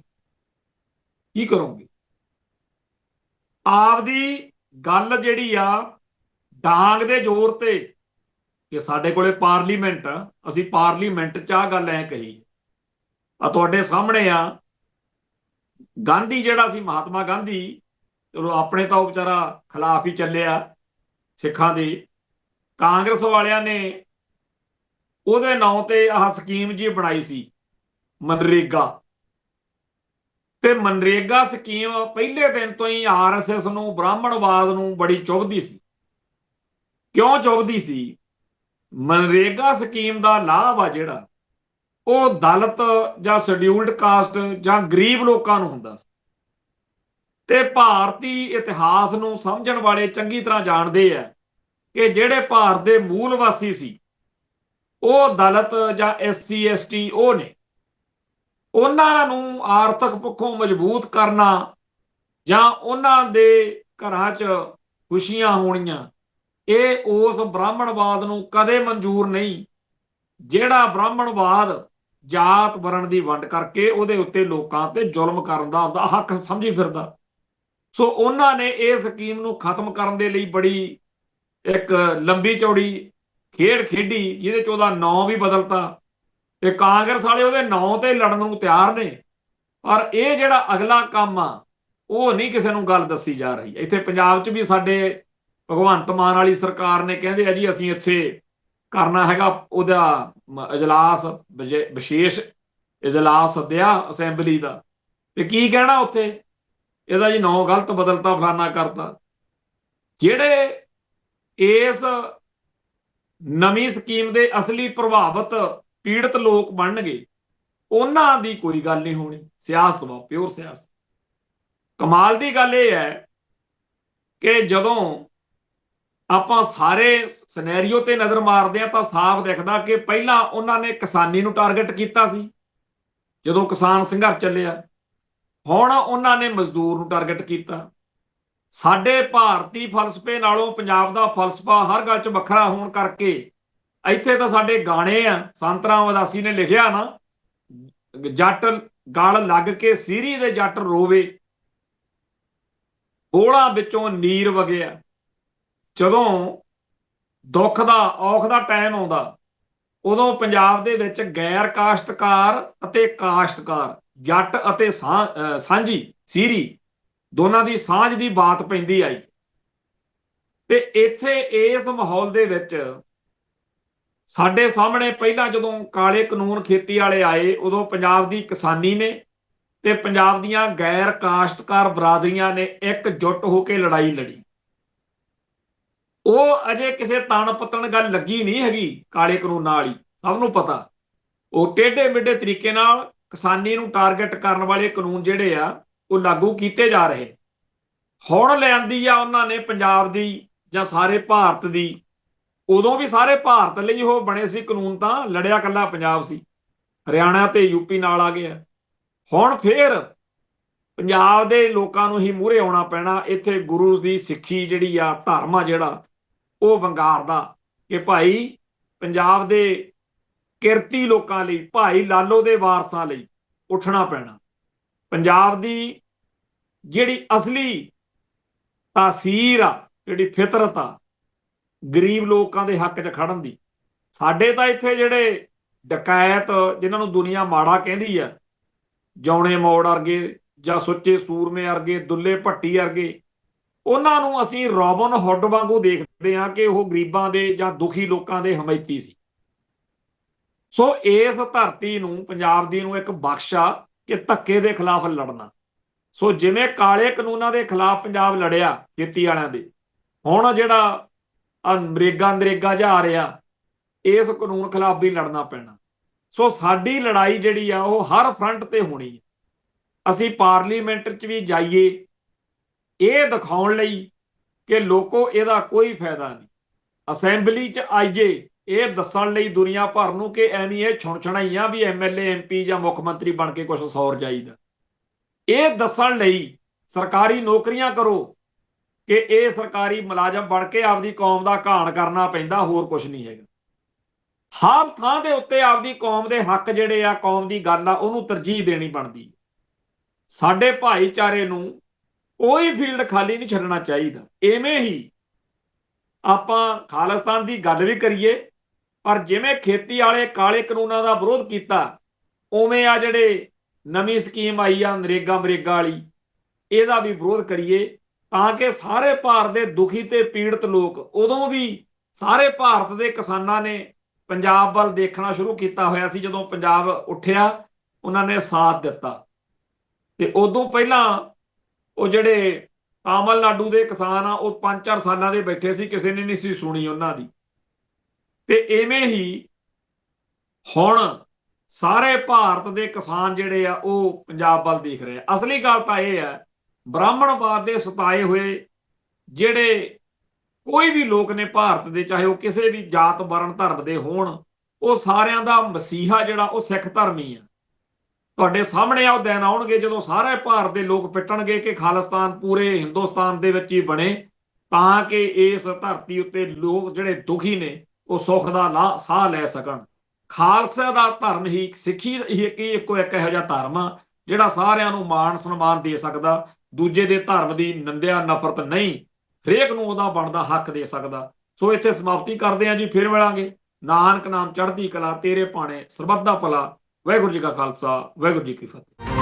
ਕੀ ਕਰੋਗੇ? ਆਪਦੀ ਗੱਲ ਜਿਹੜੀ ਆ ਡਾਂਗ ਦੇ ਜ਼ੋਰ ਤੇ, ਕਿ ਸਾਡੇ ਕੋਲੇ ਪਾਰਲੀਮੈਂਟ ਆ, ਅਸੀਂ ਪਾਰਲੀਮੈਂਟ 'ਚ ਆਹ ਗੱਲ ਐ ਕਹੀ ਆ, ਤੁਹਾਡੇ ਸਾਹਮਣੇ ਆ। ਗਾਂਧੀ ਜਿਹੜਾ ਸੀ, ਮਹਾਤਮਾ ਗਾਂਧੀ, ਚਲੋ ਆਪਣੇ ਤਾਂ ਉਹ ਵਿਚਾਰਾ ਖਿਲਾਫ ਹੀ ਚੱਲਿਆ ਸਿੱਖਾਂ ਦੇ। ਕਾਂਗਰਸ ਵਾਲਿਆਂ ਨੇ ਉਹਦੇ ਨਾਂ ਤੇ ਆਹ ਸਕੀਮ ਜੀ ਬਣਾਈ ਸੀ, ਮਨਰੇਗਾ। ਤੇ ਮਨਰੇਗਾ ਸਕੀਮ ਪਹਿਲੇ ਦਿਨ ਤੋਂ ਹੀ ਆਰਐਸਐਸ ਨੂੰ, ਬ੍ਰਾਹਮਣਵਾਦ ਨੂੰ ਬੜੀ ਚੁਭਦੀ ਸੀ। ਕਿਉਂ ਚੁਭਦੀ ਸੀ? ਮਨਰੇਗਾ ਸਕੀਮ ਦਾ ਲਾਭ ਆ ਜਿਹੜਾ, ਉਹ ਦਲਿਤ ਜਾਂ ਸ਼ਡਿਊਲਡ ਕਾਸਟ ਜਾਂ ਗਰੀਬ ਲੋਕਾਂ ਨੂੰ ਹੁੰਦਾ ਸੀ। ਤੇ ਭਾਰਤੀ ਇਤਿਹਾਸ ਨੂੰ ਸਮਝਣ ਵਾਲੇ ਚੰਗੀ ਤਰ੍ਹਾਂ ਜਾਣਦੇ ਆ ਕਿ ਜਿਹੜੇ ਭਾਰਤ ਦੇ ਮੂਲ ਵਾਸੀ ਸੀ, ਉਹ ਦਲਿਤ ਜਾਂ SC ST ਉਹ ਨੇ। ਉਹਨਾਂ ਨੂੰ ਆਰਥਿਕ ਪੱਖੋਂ ਮਜ਼ਬੂਤ ਕਰਨਾ ਜਾਂ ਉਹਨਾਂ ਦੇ ਘਰਾਂ 'ਚ ਖੁਸ਼ੀਆਂ ਹੋਣੀਆਂ, ਇਹ ਉਸ ਬ੍ਰਾਹਮਣਵਾਦ ਨੂੰ ਕਦੇ ਮਨਜ਼ੂਰ ਨਹੀਂ, ਜਿਹੜਾ ਬ੍ਰਾਹਮਣਵਾਦ ਜਾਤ ਵਰਣ ਦੀ ਵੰਡ ਕਰਕੇ ਉਹਦੇ ਉੱਤੇ ਲੋਕਾਂ ਤੇ ਜ਼ੁਲਮ ਕਰਨ ਦਾ ਆਪਦਾ ਹੱਕ ਸਮਝੀ ਫਿਰਦਾ। ਸੋ ਉਹਨਾਂ ਨੇ ਇਹ ਸਕੀਮ ਨੂੰ ਖਤਮ ਕਰਨ ਦੇ ਲਈ ਬੜੀ ਇੱਕ ਲੰਬੀ ਚੌੜੀ ਖੇਡ ਖੇਡੀ, ਜਿਹਦੇ 'ਚ ਉਹਦਾ ਨਾਂ ਵੀ ਬਦਲਤਾ। ਤੇ ਕਾਂਗਰਸ ਵਾਲੇ ਉਹਦੇ ਨਾਂ ਤੇ ਲੜਨ ਨੂੰ ਤਿਆਰ ਨੇ, ਪਰ ਇਹ ਜਿਹੜਾ ਅਗਲਾ ਕੰਮ ਆ, ਉਹ ਨਹੀਂ ਕਿਸੇ ਨੂੰ ਗੱਲ ਦੱਸੀ ਜਾ ਰਹੀ। ਇੱਥੇ ਪੰਜਾਬ 'ਚ ਵੀ ਸਾਡੇ ਭਗਵੰਤ ਮਾਨ ਵਾਲੀ ਸਰਕਾਰ ਨੇ ਕਹਿੰਦੇ ਆ ਜੀ ਅਸੀਂ ਇੱਥੇ ਕਰਨਾ ਹੈਗਾ ਉਹਦਾ ਇਜਲਾਸ, ਵਿਸ਼ੇਸ਼ ਇਜਲਾਸ ਸੱਦਿਆ ਅਸੈਂਬਲੀ ਦਾ, ਤੇ ਕੀ ਕਹਿਣਾ ਉੱਥੇ? ਇਹਦਾ ਜੀ ਨਾਂ ਗਲਤ ਬਦਲਤਾ, ਫਲਾਨਾ ਕਰਤਾ। ਜਿਹੜੇ ਇਸ ਨਵੀਂ ਸਕੀਮ ਦੇ ਅਸਲੀ ਪ੍ਰਭਾਵਿਤ ਪੀੜਤ ਲੋਕ ਬਣਨਗੇ, ਉਹਨਾਂ ਦੀ ਕੋਈ ਗੱਲ ਨਹੀਂ ਹੋਣੀ। ਸਿਆਸਤ ਵਾ, ਪਿਓਰ ਸਿਆਸਤ। ਕਮਾਲ ਦੀ ਗੱਲ ਇਹ ਹੈ ਕਿ ਜਦੋਂ ਆਪਾਂ ਸਾਰੇ ਸਿਨੈਰੀਓ ਤੇ ਨਜ਼ਰ ਮਾਰਦੇ ਆ ਤਾਂ ਸਾਫ਼ ਦਿਖਦਾ ਕਿ ਪਹਿਲਾਂ ਉਹਨਾਂ ਨੇ ਕਿਸਾਨੀ ਨੂੰ ਟਾਰਗੇਟ ਕੀਤਾ ਸੀ ਜਦੋਂ ਕਿਸਾਨ ਸੰਘਰਸ਼ ਚੱਲਿਆ। ਹੁਣ ਉਹਨਾਂ ਨੇ ਮਜ਼ਦੂਰ ਨੂੰ ਟਾਰਗੇਟ ਕੀਤਾ। ਸਾਡੇ ਭਾਰਤੀ ਫਲਸਫੇ ਨਾਲੋਂ ਪੰਜਾਬ ਦਾ ਫਲਸਫਾ ਹਰ ਗੱਲ 'ਚ ਵੱਖਰਾ ਹੋਣ ਕਰਕੇ ਇੱਥੇ ਤਾਂ ਸਾਡੇ ਗਾਣੇ ਆ, ਸੰਤ ਰਾਮ ਉਦਾਸੀ ਨੇ ਲਿਖਿਆ ਨਾ, ਜੱਟ ਗਲ ਲੱਗ ਕੇ ਸੀਰੀ ਦੇ ਜੱਟ ਰੋਵੇ, ਬੋਲਾਂ ਵਿੱਚੋਂ ਨੀਰ ਵਗਿਆ। ਜਦੋਂ ਦੁੱਖ ਦਾ, ਔਖ ਦਾ ਟਾਈਮ ਆਉਂਦਾ, ਉਦੋਂ ਪੰਜਾਬ ਦੇ ਵਿੱਚ ਗੈਰ ਕਾਸ਼ਤਕਾਰ ਅਤੇ ਕਾਸ਼ਤਕਾਰ, ਜੱਟ ਅਤੇ ਸਾਂਝੀ ਸੀਰੀ, ਦੋਨਾਂ ਦੀ ਸਾਂਝ ਦੀ ਬਾਤ ਪੈਂਦੀ ਆਈ। ਤੇ ਇੱਥੇ ਇਸ ਮਾਹੌਲ ਦੇ ਵਿੱਚ ਸਾਡੇ ਸਾਹਮਣੇ ਪਹਿਲਾਂ ਜਦੋਂ ਕਾਲੇ ਕਾਨੂੰਨ ਖੇਤੀ ਵਾਲੇ ਆਏ, ਉਦੋਂ ਪੰਜਾਬ ਦੀ ਕਿਸਾਨੀ ਨੇ ਤੇ ਪੰਜਾਬ ਦੀਆਂ ਗੈਰ ਕਾਸ਼ਤਕਾਰ ਬਰਾਦਰੀਆਂ ਨੇ ਇਕਜੁੱਟ ਹੋ ਕੇ ਲੜਾਈ ਲੜੀ। ਉਹ ਅਜੇ ਕਿਸੇ ਤਣ ਪੱਤਣ ਗੱਲ ਲੱਗੀ ਨਹੀਂ ਹੈਗੀ ਕਾਲੇ ਕਾਨੂੰਨਾਂ ਵਾਲੀ, ਸਭ ਨੂੰ ਪਤਾ। ਉਹ ਟੇਢੇ ਮੇਢੇ ਤਰੀਕੇ ਨਾਲ ਕਿਸਾਨੀ ਨੂੰ ਟਾਰਗੇਟ ਕਰਨ ਵਾਲੇ ਕਾਨੂੰਨ ਜਿਹੜੇ ਆ, ਉਹ ਲਾਗੂ ਕੀਤੇ ਜਾ ਰਹੇ। ਹੁਣ ਲਿਆਂਦੀ ਆ ਉਹਨਾਂ ਨੇ ਪੰਜਾਬ ਦੀ ਜਾਂ ਸਾਰੇ ਭਾਰਤ ਦੀ। ਉਦੋਂ ਵੀ ਸਾਰੇ ਭਾਰਤ ਲਈ ਉਹ ਬਣੇ ਸੀ ਕਾਨੂੰਨ, ਤਾਂ ਲੜਿਆ ਕੱਲਾ ਪੰਜਾਬ ਸੀ, ਹਰਿਆਣਾ ਤੇ ਯੂਪੀ ਨਾਲ ਆ ਗਿਆ। ਹੁਣ ਫੇਰ ਪੰਜਾਬ ਦੇ ਲੋਕਾਂ ਨੂੰ ਹੀ ਮੂਹਰੇ ਆਉਣਾ ਪੈਣਾ। ਇੱਥੇ ਗੁਰੂ ਦੀ ਸਿੱਖੀ ਜਿਹੜੀ ਆ, ਧਰਮ ਆ ਜਿਹੜਾ, ਉਹ ਵੰਗਾਰਦਾ ਕਿ ਭਾਈ ਪੰਜਾਬ ਦੇ ਕਿਰਤੀ ਲੋਕਾਂ ਲਈ, ਭਾਈ ਲਾਲੋ ਦੇ ਵਾਰਸਾਂ ਲਈ ਉੱਠਣਾ ਪੈਣਾ। ਪੰਜਾਬ ਦੀ ਜਿਹੜੀ ਅਸਲੀ ਤਾਸੀਰ ਆ, ਜਿਹੜੀ ਫਿਤਰਤ ਆ, ਗਰੀਬ ਲੋਕਾਂ ਦੇ ਹੱਕ 'ਚ ਖੜਨ ਦੀ। ਸਾਡੇ ਤਾਂ ਇੱਥੇ ਜਿਹੜੇ ਡਕੈਤ, ਜਿਨ੍ਹਾਂ ਨੂੰ ਦੁਨੀਆ ਮਾੜਾ ਕਹਿੰਦੀ ਆ, ਜੌਣੇ ਮੋੜ ਵਰਗੇ ਜਾਂ ਸੁੱਚੇ ਸੂਰਮੇ ਵਰਗੇ, ਦੁੱਲੇ ਭੱਟੀ ਵਰਗੇ, ਉਹਨਾਂ ਨੂੰ ਅਸੀਂ ਰੋਬਨ ਹੁੱਡ ਵਾਂਗੂ ਦੇਖਦੇ ਹਾਂ ਕਿ ਉਹ ਗਰੀਬਾਂ ਦੇ ਜਾਂ ਦੁਖੀ ਲੋਕਾਂ ਦੇ ਹਮਾਇਤੀ ਸੀ। ਸੋ ਇਸ ਧਰਤੀ ਨੂੰ, ਪੰਜਾਬ ਦੀ ਨੂੰ, ਇੱਕ ਬਖਸ਼ਾ ਕਿ ਧੱਕੇ ਦੇ ਖਿਲਾਫ ਲੜਨਾ। ਸੋ ਜਿਵੇਂ ਕਾਲੇ ਕਾਨੂੰਨਾਂ ਦੇ ਖਿਲਾਫ ਪੰਜਾਬ ਲੜਿਆ ਖੇਤੀ ਵਾਲਿਆਂ ਦੇ, ਹੁਣ ਜਿਹੜਾ ਨਰੇਗਾ ਜਿਹਾ ਆ ਰਿਹਾ, ਇਸ ਕਾਨੂੰਨ ਖਿਲਾਫ ਵੀ ਲੜਨਾ ਪੈਣਾ। ਸੋ ਸਾਡੀ ਲੜਾਈ ਜਿਹੜੀ ਆ ਉਹ ਹਰ ਫਰੰਟ ਤੇ ਹੋਣੀ ਹੈ। ਅਸੀਂ ਪਾਰਲੀਮੈਂਟ 'ਚ ਵੀ ਜਾਈਏ ਇਹ ਦਿਖਾਉਣ ਲਈ ਕਿ ਲੋਕੋ ਇਹਦਾ ਕੋਈ ਫਾਇਦਾ ਨਹੀਂ, ਅਸੈਂਬਲੀ 'ਚ ਆਈਏ ਇਹ ਦੱਸਣ ਲਈ ਦੁਨੀਆ ਭਰ ਨੂੰ ਕਿ ਐਵੇਂ ਇਹ ਛੁਣਛੁਣਾਈ ਆ ਵੀ MLA MP ਜਾਂ ਮੁੱਖ ਮੰਤਰੀ ਬਣ ਕੇ ਕੁਛ ਸੌਰ ਜਾਈਦਾ। ਇਹ ਦੱਸਣ ਲਈ ਸਰਕਾਰੀ ਨੌਕਰੀਆਂ ਕਰੋ, ਕਿ ਇਹ ਸਰਕਾਰੀ ਮੁਲਾਜ਼ਮ ਬਣ ਕੇ ਆਪਦੀ ਕੌਮ ਦਾ ਘਾਣ ਕਰਨਾ ਪੈਂਦਾ, ਹੋਰ ਕੁਝ ਨਹੀਂ ਹੈਗਾ। ਹਰ ਥਾਂ ਦੇ ਉੱਤੇ ਆਪਦੀ ਕੌਮ ਦੇ ਹੱਕ ਜਿਹੜੇ ਆ, ਕੌਮ ਦੀ ਗੱਲ ਆ, ਉਹਨੂੰ ਤਰਜੀਹ ਦੇਣੀ ਬਣਦੀ। ਸਾਡੇ ਭਾਈਚਾਰੇ ਨੂੰ ਕੋਈ ਫੀਲਡ ਖਾਲੀ ਨਹੀਂ ਛੱਡਣਾ ਚਾਹੀਦਾ। ਇਵੇਂ ਹੀ ਆਪਾਂ ਖਾਲਿਸਤਾਨ ਦੀ ਗੱਲ ਵੀ ਕਰੀਏ, ਪਰ ਜਿਵੇਂ ਖੇਤੀ ਵਾਲੇ ਕਾਲੇ ਕਾਨੂੰਨਾਂ ਦਾ ਵਿਰੋਧ ਕੀਤਾ, ਉਵੇਂ ਆ ਜਿਹੜੇ ਨਵੀਂ ਸਕੀਮ ਆਈ ਆ ਨਰੇਗਾ ਵਾਲੀ, ਇਹਦਾ ਵੀ ਵਿਰੋਧ ਕਰੀਏ, ਤਾਂ ਕਿ ਸਾਰੇ ਭਾਰਤ ਦੇ ਦੁਖੀ ਤੇ ਪੀੜਤ ਲੋਕ, ਉਦੋਂ ਵੀ ਸਾਰੇ ਭਾਰਤ ਦੇ ਕਿਸਾਨਾਂ ਨੇ ਪੰਜਾਬ ਵੱਲ ਦੇਖਣਾ ਸ਼ੁਰੂ ਕੀਤਾ ਹੋਇਆ ਸੀ। ਜਦੋਂ ਪੰਜਾਬ ਉੱਠਿਆ, ਉਹਨਾਂ ਨੇ ਸਾਥ ਦਿੱਤਾ। ਤੇ ਉਦੋਂ ਪਹਿਲਾਂ ਉਹ ਜਿਹੜੇ ਤਾਮਿਲਨਾਡੂ ਦੇ ਕਿਸਾਨ ਆ, ਉਹ 5-4 ਸਾਲਾਂ ਦੇ ਬੈਠੇ ਸੀ, ਕਿਸੇ ਨੇ ਨਹੀਂ ਸੀ ਸੁਣੀ ਉਹਨਾਂ ਦੀ। ਤੇ ਇਵੇਂ ਹੀ ਹੁਣ ਸਾਰੇ ਭਾਰਤ ਦੇ ਕਿਸਾਨ ਜਿਹੜੇ ਆ, ਉਹ ਪੰਜਾਬ ਵੱਲ ਦੇਖ ਰਹੇ ਆ। ਅਸਲੀ ਗੱਲ ਤਾਂ ਇਹ ਹੈ, ਬ੍ਰਾਹਮਣਵਾਦ ਦੇ ਸਤਾਏ ਹੋਏ ਜਿਹੜੇ ਕੋਈ ਵੀ ਲੋਕ ਨੇ ਭਾਰਤ ਦੇ, ਚਾਹੇ ਉਹ ਕਿਸੇ ਵੀ ਜਾਤ ਵਰਨ ਧਰਮ ਦੇ ਹੋਣ, ਉਹ ਸਾਰਿਆਂ ਦਾ ਮਸੀਹਾ ਜਿਹੜਾ ਉਹ ਸਿੱਖ ਧਰਮ ਹੀ ਆ। ਤੁਹਾਡੇ ਸਾਹਮਣੇ ਆ ਉਹ ਦਿਨ ਆਉਣਗੇ ਜਦੋਂ ਸਾਰੇ ਭਾਰਤ ਦੇ ਲੋਕ ਪਿੱਟਣਗੇ ਕਿ ਖਾਲਿਸਤਾਨ ਪੂਰੇ ਹਿੰਦੁਸਤਾਨ ਦੇ ਵਿੱਚ ਹੀ ਬਣੇ, ਤਾਂ ਕਿ ਇਸ ਧਰਤੀ ਉੱਤੇ ਲੋਕ ਜਿਹੜੇ ਦੁਖੀ ਨੇ ਉਹ ਸੁੱਖ ਦਾ ਸਾਹ ਲੈ ਸਕਣ। ਖਾਲਸਾ ਦਾ ਧਰਮ ਹੀ, ਸਿੱਖੀ ਹੀ ਇੱਕੋ ਇੱਕ ਇਹੋ ਜਿਹਾ ਧਰਮ ਆ ਜਿਹੜਾ ਸਾਰਿਆਂ ਨੂੰ ਮਾਣ ਸਨਮਾਨ ਦੇ ਸਕਦਾ, ਦੂਜੇ ਦੇ ਧਰਮ ਦੀ ਨਿੰਦਿਆ ਨਫ਼ਰਤ ਨਹੀਂ, ਹਰੇਕ ਨੂੰ ਉਹਦਾ ਬਣਦਾ ਹੱਕ ਦੇ ਸਕਦਾ। ਸੋ ਇੱਥੇ ਸਮਾਪਤੀ ਕਰਦੇ ਹਾਂ ਜੀ, ਫਿਰ ਮਿਲਾਂਗੇ। ਨਾਨਕ ਨਾਮ ਚੜ੍ਹਦੀ ਕਲਾ, ਤੇਰੇ ਭਾਣੇ ਸਰਬੱਤ ਦਾ ਭਲਾ। ਵਾਹਿਗੁਰੂ ਜੀ ਕਾ ਖਾਲਸਾ, ਵਾਹਿਗੁਰੂ ਜੀ ਕੀ ਫਤਿਹ।